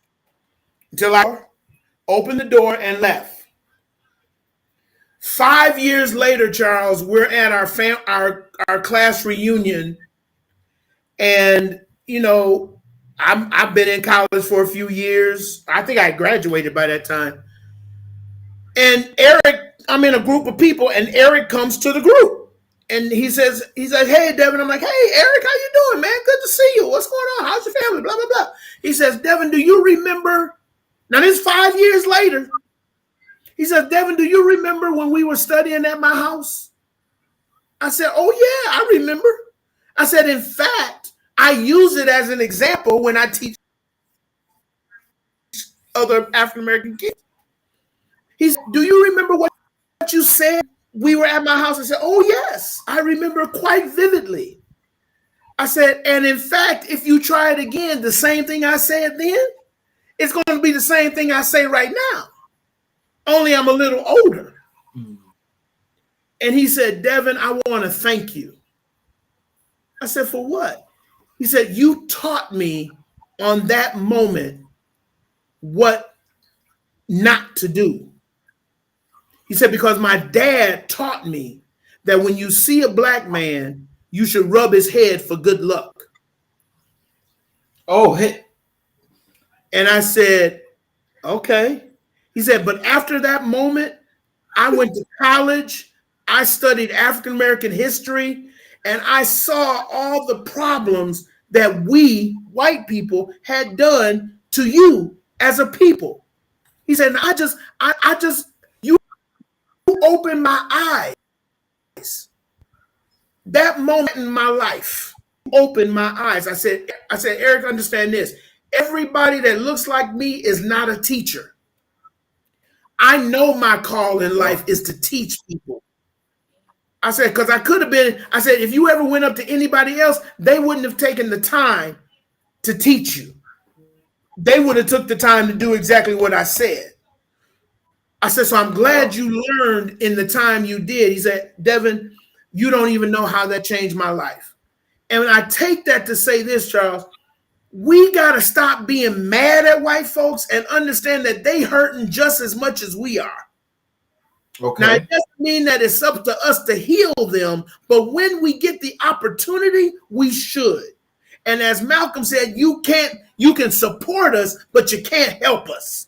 until I opened the door and left. 5 years later, Charles, we're at our class reunion, and I've been in college for a few years. I think I graduated by that time. And Eric, I'm in a group of people, and Eric comes to the group, and he's like, hey, Devin. I'm like, hey, Eric, how you doing, man? Good to see you. What's going on? How's your family? Blah, blah, blah. He says, Devin, do you remember? Now, this is 5 years later. He says, Devin, do you remember when we were studying at my house? I said, oh, yeah, I remember. I said, in fact, I use it as an example when I teach other African-American kids. He said, do you remember what you said? We were at my house. I said, oh, yes, I remember quite vividly. I said, and in fact, if you try it again, the same thing I said then, it's going to be the same thing I say right now. Only I'm a little older. And he said, Devin, I want to thank you. I said, for what? He said, you taught me on that moment what not to do. He said, because my dad taught me that when you see a black man, you should rub his head for good luck. Oh, hey. And I said, okay. He said, but after that moment, I went to college, I studied African American history, and I saw all the problems that we, white people, had done to you as a people. He said, and you opened my eyes. That moment in my life opened my eyes. I said, Eric, understand this. Everybody that looks like me is not a teacher. I know my call in life is to teach people. I said, because I could have been, I said, if you ever went up to anybody else, they wouldn't have taken the time to teach you. They would have took the time to do exactly what I said. I said, so I'm glad you learned in the time you did. He said, Devin, you don't even know how that changed my life. And I take that to say this, Charles, we got to stop being mad at white folks and understand that they hurting just as much as we are. Okay. Now, it doesn't mean that it's up to us to heal them, but when we get the opportunity, we should. And as Malcolm said, you can support us, but you can't help us.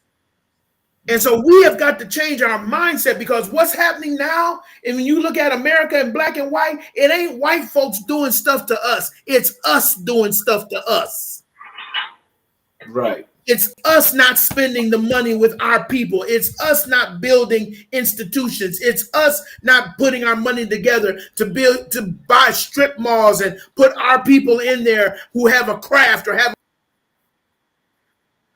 And so we have got to change our mindset, because what's happening now, and when you look at America in black and white, it ain't white folks doing stuff to us. It's us doing stuff to us. Right. It's us not spending the money with our people. It's us not building institutions. It's us not putting our money together to buy strip malls and put our people in there who have a craft or have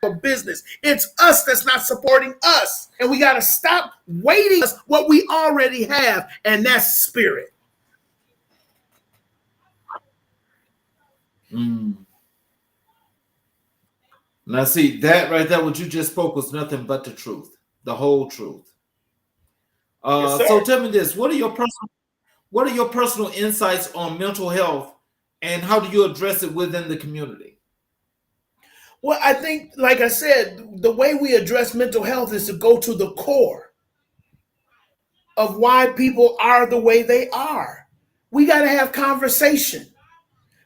a business. It's us that's not supporting us. And we got to stop waiting for what we already have, and that's spirit. Now, see, that right there, what you just spoke was nothing but the truth, the whole truth. Yes, so tell me this: what are your personal insights on mental health, and how do you address it within the community? Well, I think, like I said, the way we address mental health is to go to the core of why people are the way they are. We got to have conversation,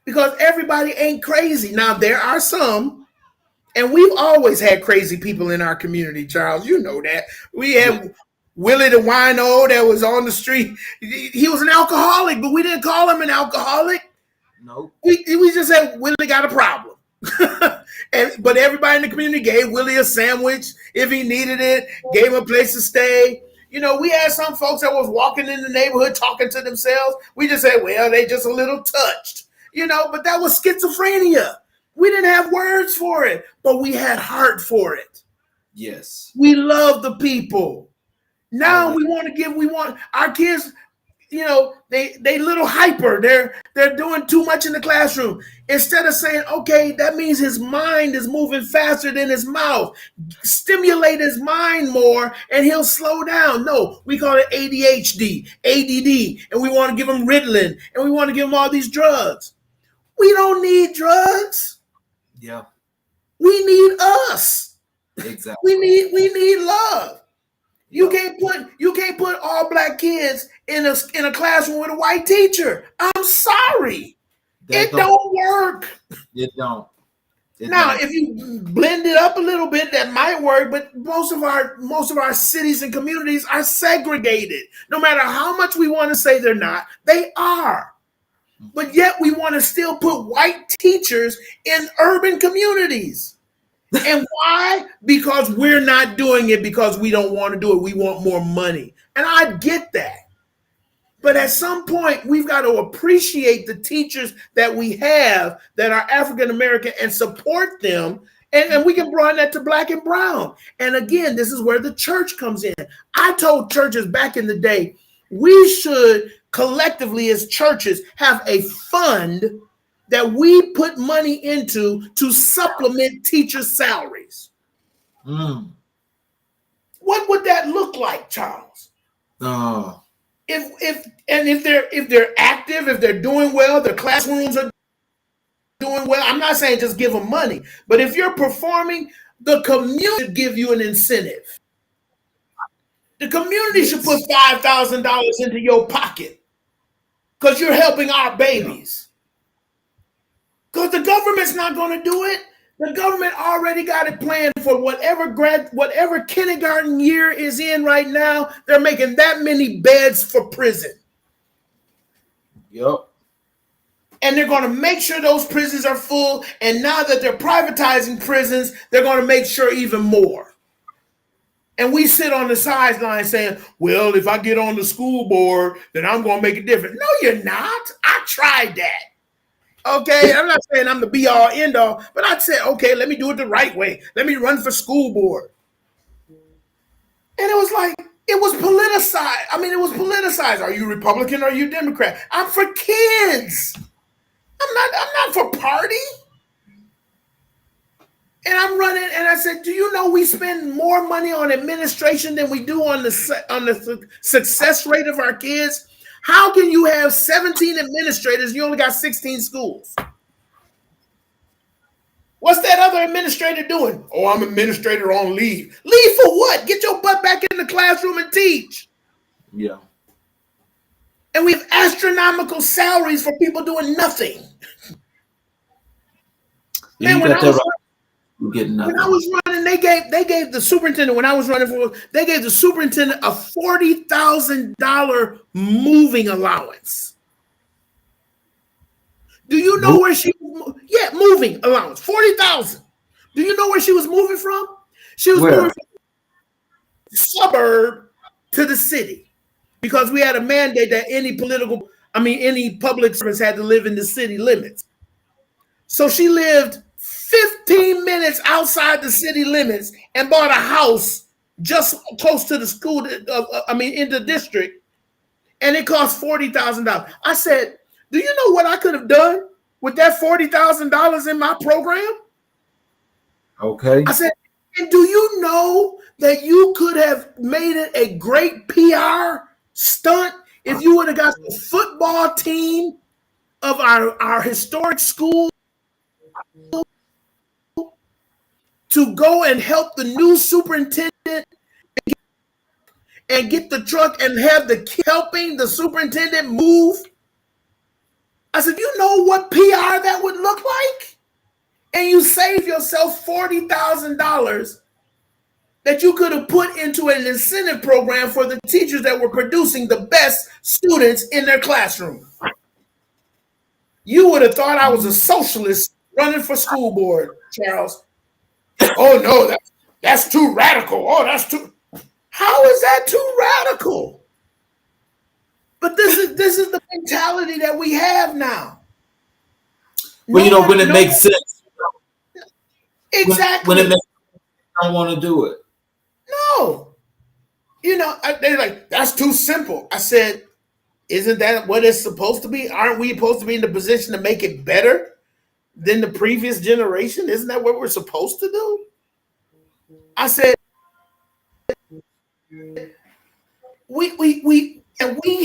because everybody ain't crazy. Now, there are some, and we've always had crazy people in our community, Charles. You know that. We had Willie the wino that was on the street. He was an alcoholic, but we didn't call him an alcoholic. No. We just said Willie got a problem. But everybody in the community gave Willie a sandwich if he needed it, gave him a place to stay. You know, we had some folks that was walking in the neighborhood talking to themselves. We just said, well, they just a little touched. You know, but that was schizophrenia. We didn't have words for it, but we had heart for it. Yes. We love the people. Now we want our kids, you know, they little hyper. They're doing too much in the classroom. Instead of saying, okay, that means his mind is moving faster than his mouth. Stimulate his mind more and he'll slow down. No, we call it ADHD, ADD, and we want to give him Ritalin, and we want to give him all these drugs. We don't need drugs. Yeah. We need us. Exactly. We need love. You can't put all black kids in a classroom with a white teacher. I'm sorry. It don't work. It don't. Now, if you blend it up a little bit, that might work, but most of our cities and communities are segregated. No matter how much we want to say they're not, they are. But yet we want to still put white teachers in urban communities. And why? Because we're not doing it because we don't want to do it. We want more money. And I get that. But at some point, we've got to appreciate the teachers that we have that are African American and support them. And we can broaden that to black and brown. And again, this is where the church comes in. I told churches back in the day, we should collectively as churches have a fund that we put money into to supplement teachers' salaries. What would that look like, Charles? If they're active, if they're doing well, their classrooms are doing well. I'm not saying just give them money, but if you're performing, The community should give you an incentive. The community should put $5,000 into your pocket because you're helping our babies. Because the government's not going to do it. The government already got it planned for whatever kindergarten year is in right now. They're making that many beds for prison. Yep. And they're going to make sure those prisons are full. And now that they're privatizing prisons, they're going to make sure even more. And we sit on the sideline saying, well, if I get on the school board, then I'm going to make a difference. No, you're not. I tried that. Okay, I'm not saying I'm the be all end all, but I'd say, okay, let me do it the right way. Let me run for school board. And it was like, it was politicized. I mean, it was politicized. Are you Republican or are you Democrat? I'm for kids. I'm not for party. And I'm running, and I said, do you know we spend more money on administration than we do on the success rate of our kids? How can you have 17 administrators and you only got 16 schools? What's that other administrator doing? Oh, I'm administrator on leave. Leave for what? Get your butt back in the classroom and teach. Yeah. And we have astronomical salaries for people doing nothing. Man, when I was running, they gave the superintendent, when I was running for, they gave the superintendent a $40,000 moving allowance. Do you know where she was? Yeah, moving allowance, $40,000. Do you know where she was moving from? She was moving from the suburb to the city because we had a mandate that any public service had to live in the city limits. So she lived 15 minutes outside the city limits and bought a house just close to the school, in the district, and it cost $40,000. I said, do you know what I could have done with that $40,000 in my program? Okay. I said, and do you know that you could have made it a great PR stunt if you would have got the football team of our historic school to go and help the new superintendent and get the truck and have the helping the superintendent move? I said, you know what PR that would look like? And you save yourself $40,000 that you could have put into an incentive program for the teachers that were producing the best students in their classroom. You would have thought I was a socialist running for school board, Charles. Oh no, that's too radical. Oh, that's too. How is that too radical? But this is the mentality that we have now. Well, when it makes sense. Exactly. When it makes sense, I don't want to do it. No. They're like, that's too simple. I said, isn't that what it's supposed to be? Aren't we supposed to be in the position to make it better than the previous generation? Isn't that what we're supposed to do? I said, we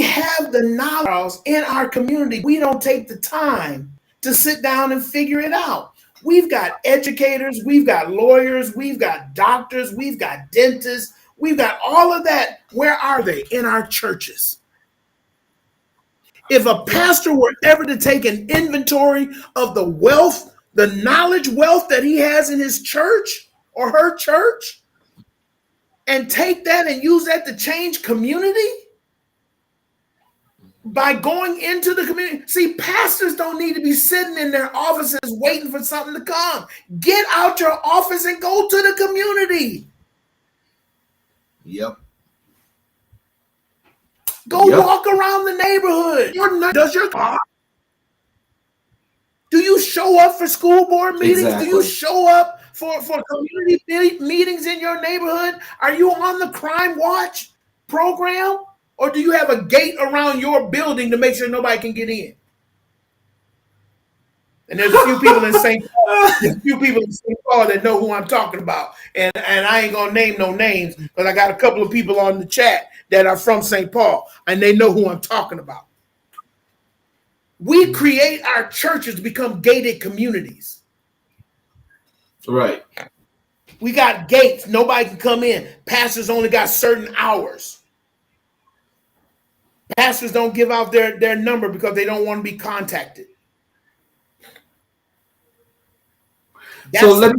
have the knowledge in our community. We don't take the time to sit down and figure it out. We've got educators, we've got lawyers, we've got doctors, we've got dentists, we've got all of that. Where are they? In our churches. If a pastor were ever to take an inventory of the wealth, the knowledge wealth that he has in his church or her church, and take that and use that to change community by going into the community. See, pastors don't need to be sitting in their offices waiting for something to come. Get out your office and go to the community. Yep. Go walk around the neighborhood. Do you show up for school board meetings? Exactly. Do you show up for community meetings in your neighborhood? Are you on the crime watch program? Or do you have a gate around your building to make sure nobody can get in? And there's a few people in St. Paul, that know who I'm talking about. And I ain't going to name no names, but I got a couple of people on the chat that are from St. Paul, and they know who I'm talking about. We create our churches to become gated communities. Right. We got gates. Nobody can come in. Pastors only got certain hours. Pastors don't give out their number because they don't want to be contacted. So That's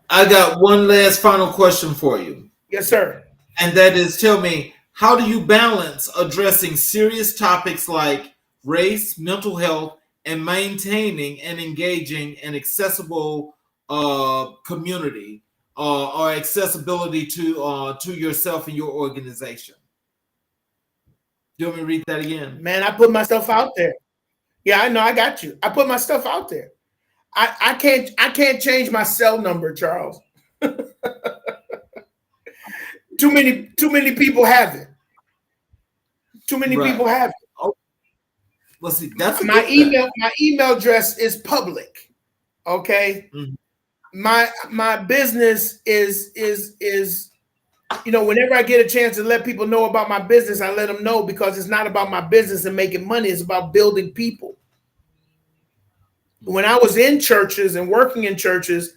I got one last final question for you. yes, sir. And that is, tell me, how do you balance addressing serious topics like race, mental health, and maintaining and engaging an accessible community or accessibility to yourself and your organization? Do you want me to read that again? Man, I put myself out there. Yeah, I know. I got you. I put my stuff out there. I can't change my cell number, Charles. Too many people have it. Too many people have it. Oh, let's see. That's my email address is public. Okay. Mm-hmm. My business is whenever I get a chance to let people know about my business, I let them know, because it's not about my business and making money. It's about building people. When I was in churches and working in churches,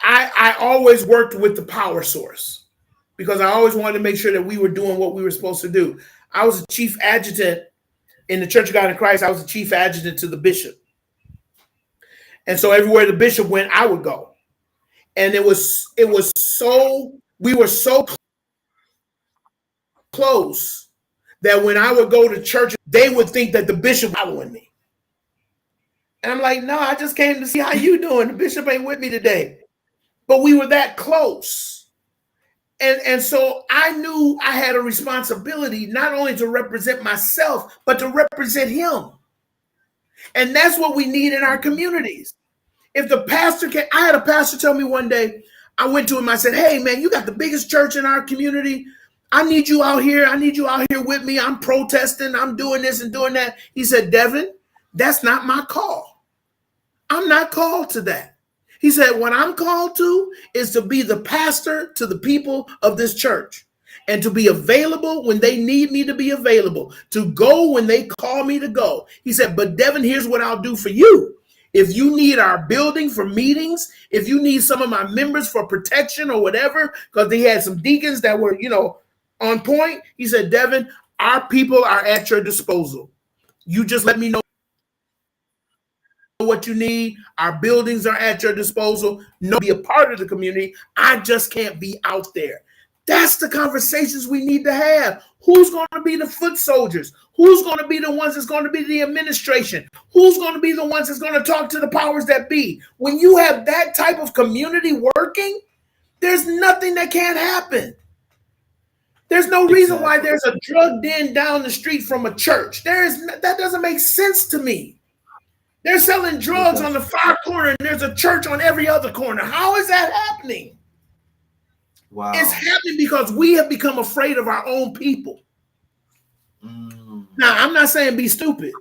I always worked with the power source, because I always wanted to make sure that we were doing what we were supposed to do. I was a chief adjutant in the Church of God in Christ. I was a chief adjutant to the bishop. And so everywhere the bishop went, I would go. And we were so close that when I would go to church, they would think that the bishop was following me. And I'm like, no, I just came to see how you doing. The bishop ain't with me today. But we were that close. And so I knew I had a responsibility not only to represent myself, but to represent him. And that's what we need in our communities. If the pastor can, I had a pastor tell me one day, I went to him, I said, hey man, you got the biggest church in our community. I need you out here. I need you out here with me. I'm protesting. I'm doing this and doing that. He said, Devin, that's not my call. I'm not called to that. He said, what I'm called to is to be the pastor to the people of this church, and to be available when they need me to be available, to go when they call me to go. He said, but Devin, here's what I'll do for you. If you need our building for meetings, if you need some of my members for protection or whatever, because they had some deacons that were, on point. He said, Devin, our people are at your disposal. You just let me know what you need. Our buildings are at your disposal. No, be a part of the community. I just can't be out there. That's the conversations we need to have. Who's going to be the foot soldiers? Who's going to be the ones that's going to be the administration? Who's going to be the ones that's going to talk to the powers that be? When you have that type of community working, there's nothing that can't happen. There's no reason why there's a drug den down the street from a church. That doesn't make sense to me. They're selling drugs on the far corner, and there's a church on every other corner. How is that happening? Wow. It's happening because we have become afraid of our own people. Now, I'm not saying be stupid,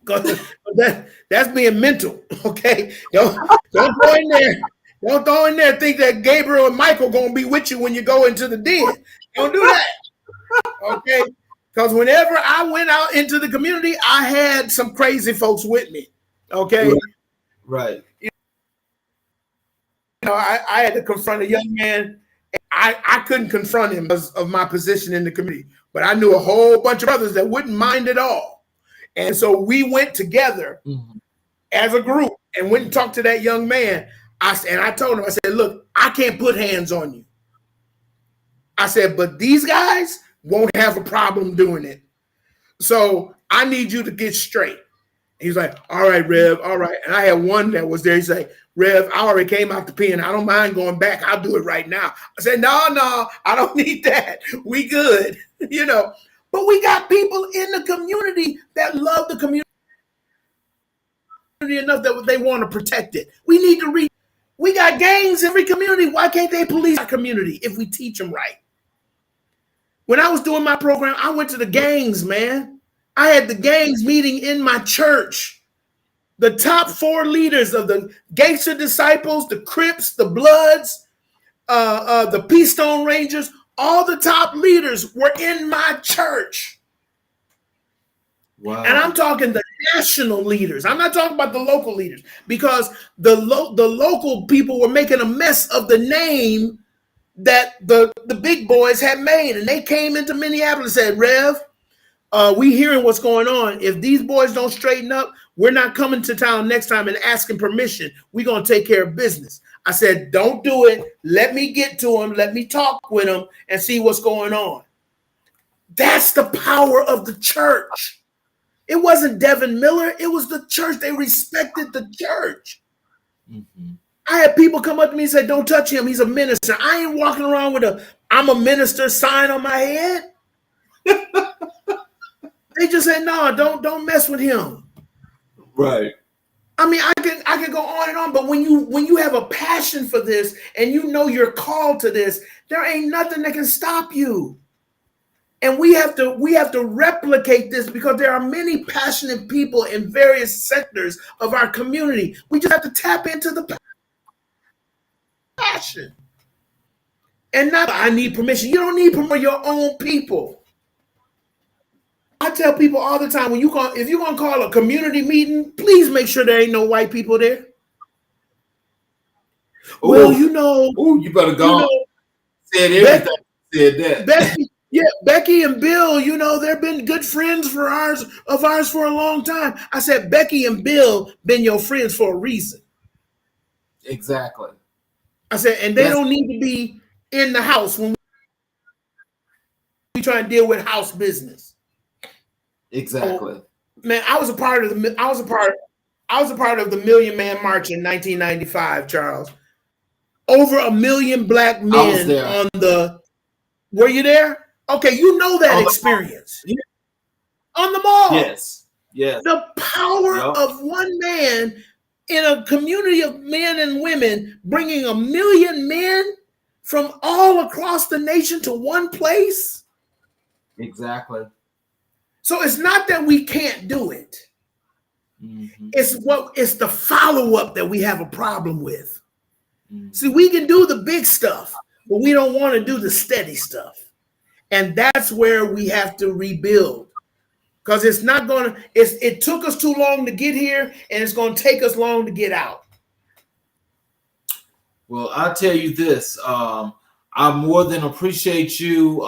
because that's being mental, okay? Don't go in there. Don't go in there and think that Gabriel and Michael going to be with you when you go into the den. Don't do that, okay? Because whenever I went out into the community, I had some crazy folks with me, okay? Right. I had to confront a young man. I couldn't confront him because of my position in the community, but I knew a whole bunch of others that wouldn't mind at all. And so we went together as a group and went and talked to that young man. I told him, I said, look, I can't put hands on you. I said, but these guys won't have a problem doing it. So I need you to get straight. He's like, all right, Rev, all right. And I had one that was there. He's like, Rev, I already came out the pen. I don't mind going back. I'll do it right now. I said, no, I don't need that. We good, But we got people in the community that love the community enough that they want to protect it. We need to reach. We got gangs in every community. Why can't they police our community if we teach them right? When I was doing my program, I went to the gangs, man. I had the gangs meeting in my church. The top 4 leaders of the Gangster Disciples, the Crips, the Bloods, the Peace Stone Rangers, all the top leaders were in my church. Wow. And I'm talking the national leaders. I'm not talking about the local leaders, because the local people were making a mess of the name that the big boys had made. And they came into Minneapolis and said, Rev, we hearing what's going on. If these boys don't straighten up, we're not coming to town next time and asking permission. We're going to take care of business. I said, don't do it. Let me get to them. Let me talk with them and see what's going on. That's the power of the church. It wasn't Devin Miller. It was the church. They respected the church. Mm-hmm. I had people come up to me and say, don't touch him. He's a minister. I ain't walking around with a I'm a minister sign on my head. They just said, no, don't mess with him. Right. I mean, I can go on and on, but when you have a passion for this and you know you're called to this, there ain't nothing that can stop you. And we have to replicate this, because there are many passionate people in various sectors of our community. We just have to tap into the passion. And not, I need permission. You don't need permission for your own people. I tell people all the time, if you're gonna call a community meeting, please make sure there ain't no white people there. Ooh. Well, you know. Oh, you better go on. Said everything. Said that. Becky and Bill, you know, they've been good friends of ours for a long time. I said, Becky and Bill been your friends for a reason. Exactly. I said, and they don't need to be in the house when we try and deal with house business. Exactly. So, man, I was a part of the Million Man March in 1995, Charles. Over 1 million black men on the. Were you there? Okay, you know that experience. On the mall. Yes. Yes. The power of one man in a community of men and women, bringing 1 million men from all across the nation to one place. Exactly. So it's not that we can't do it. Mm-hmm. It's the follow-up that we have a problem with. Mm-hmm. See, we can do the big stuff, but we don't want to do the steady stuff. And that's where we have to rebuild. Because it took us too long to get here, and it's going to take us long to get out. Well, I'll tell you this. I more than appreciate you,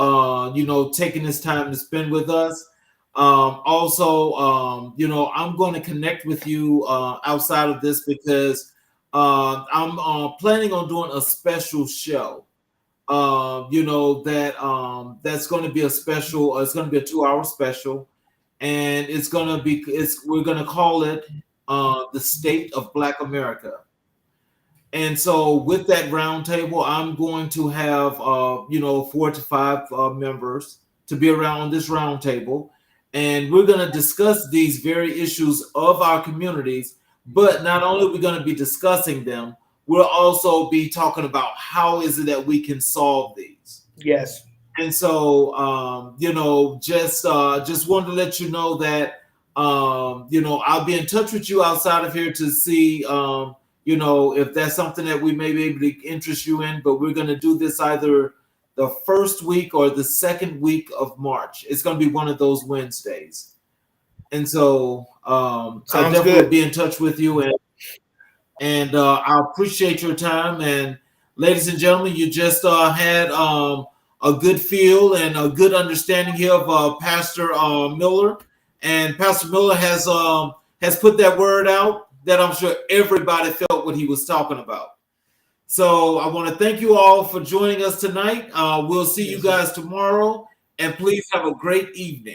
taking this time to spend with us. Also, I'm going to connect with you outside of this, because I'm planning on doing a special show. That's going to be a special. It's going to be a 2-hour special, and we're going to call it the State of Black America. And so with that roundtable, I'm going to have 4 to 5 members to be around this roundtable, and we're going to discuss these very issues of our communities. But not only are we going to be discussing them, we'll also be talking about how is it that we can solve these. Yes. And so, just wanted to let you know that, I'll be in touch with you outside of here to see, if that's something that we may be able to interest you in. But we're going to do this either the first week or the second week of March. It's going to be one of those Wednesdays. And so I definitely will be in touch with you. And I appreciate your time. And ladies and gentlemen, you just had a good feel and a good understanding here of Pastor Miller. And Pastor Miller has put that word out that I'm sure everybody felt what he was talking about. So I want to thank you all for joining us tonight. We'll see you guys tomorrow. And please have a great evening.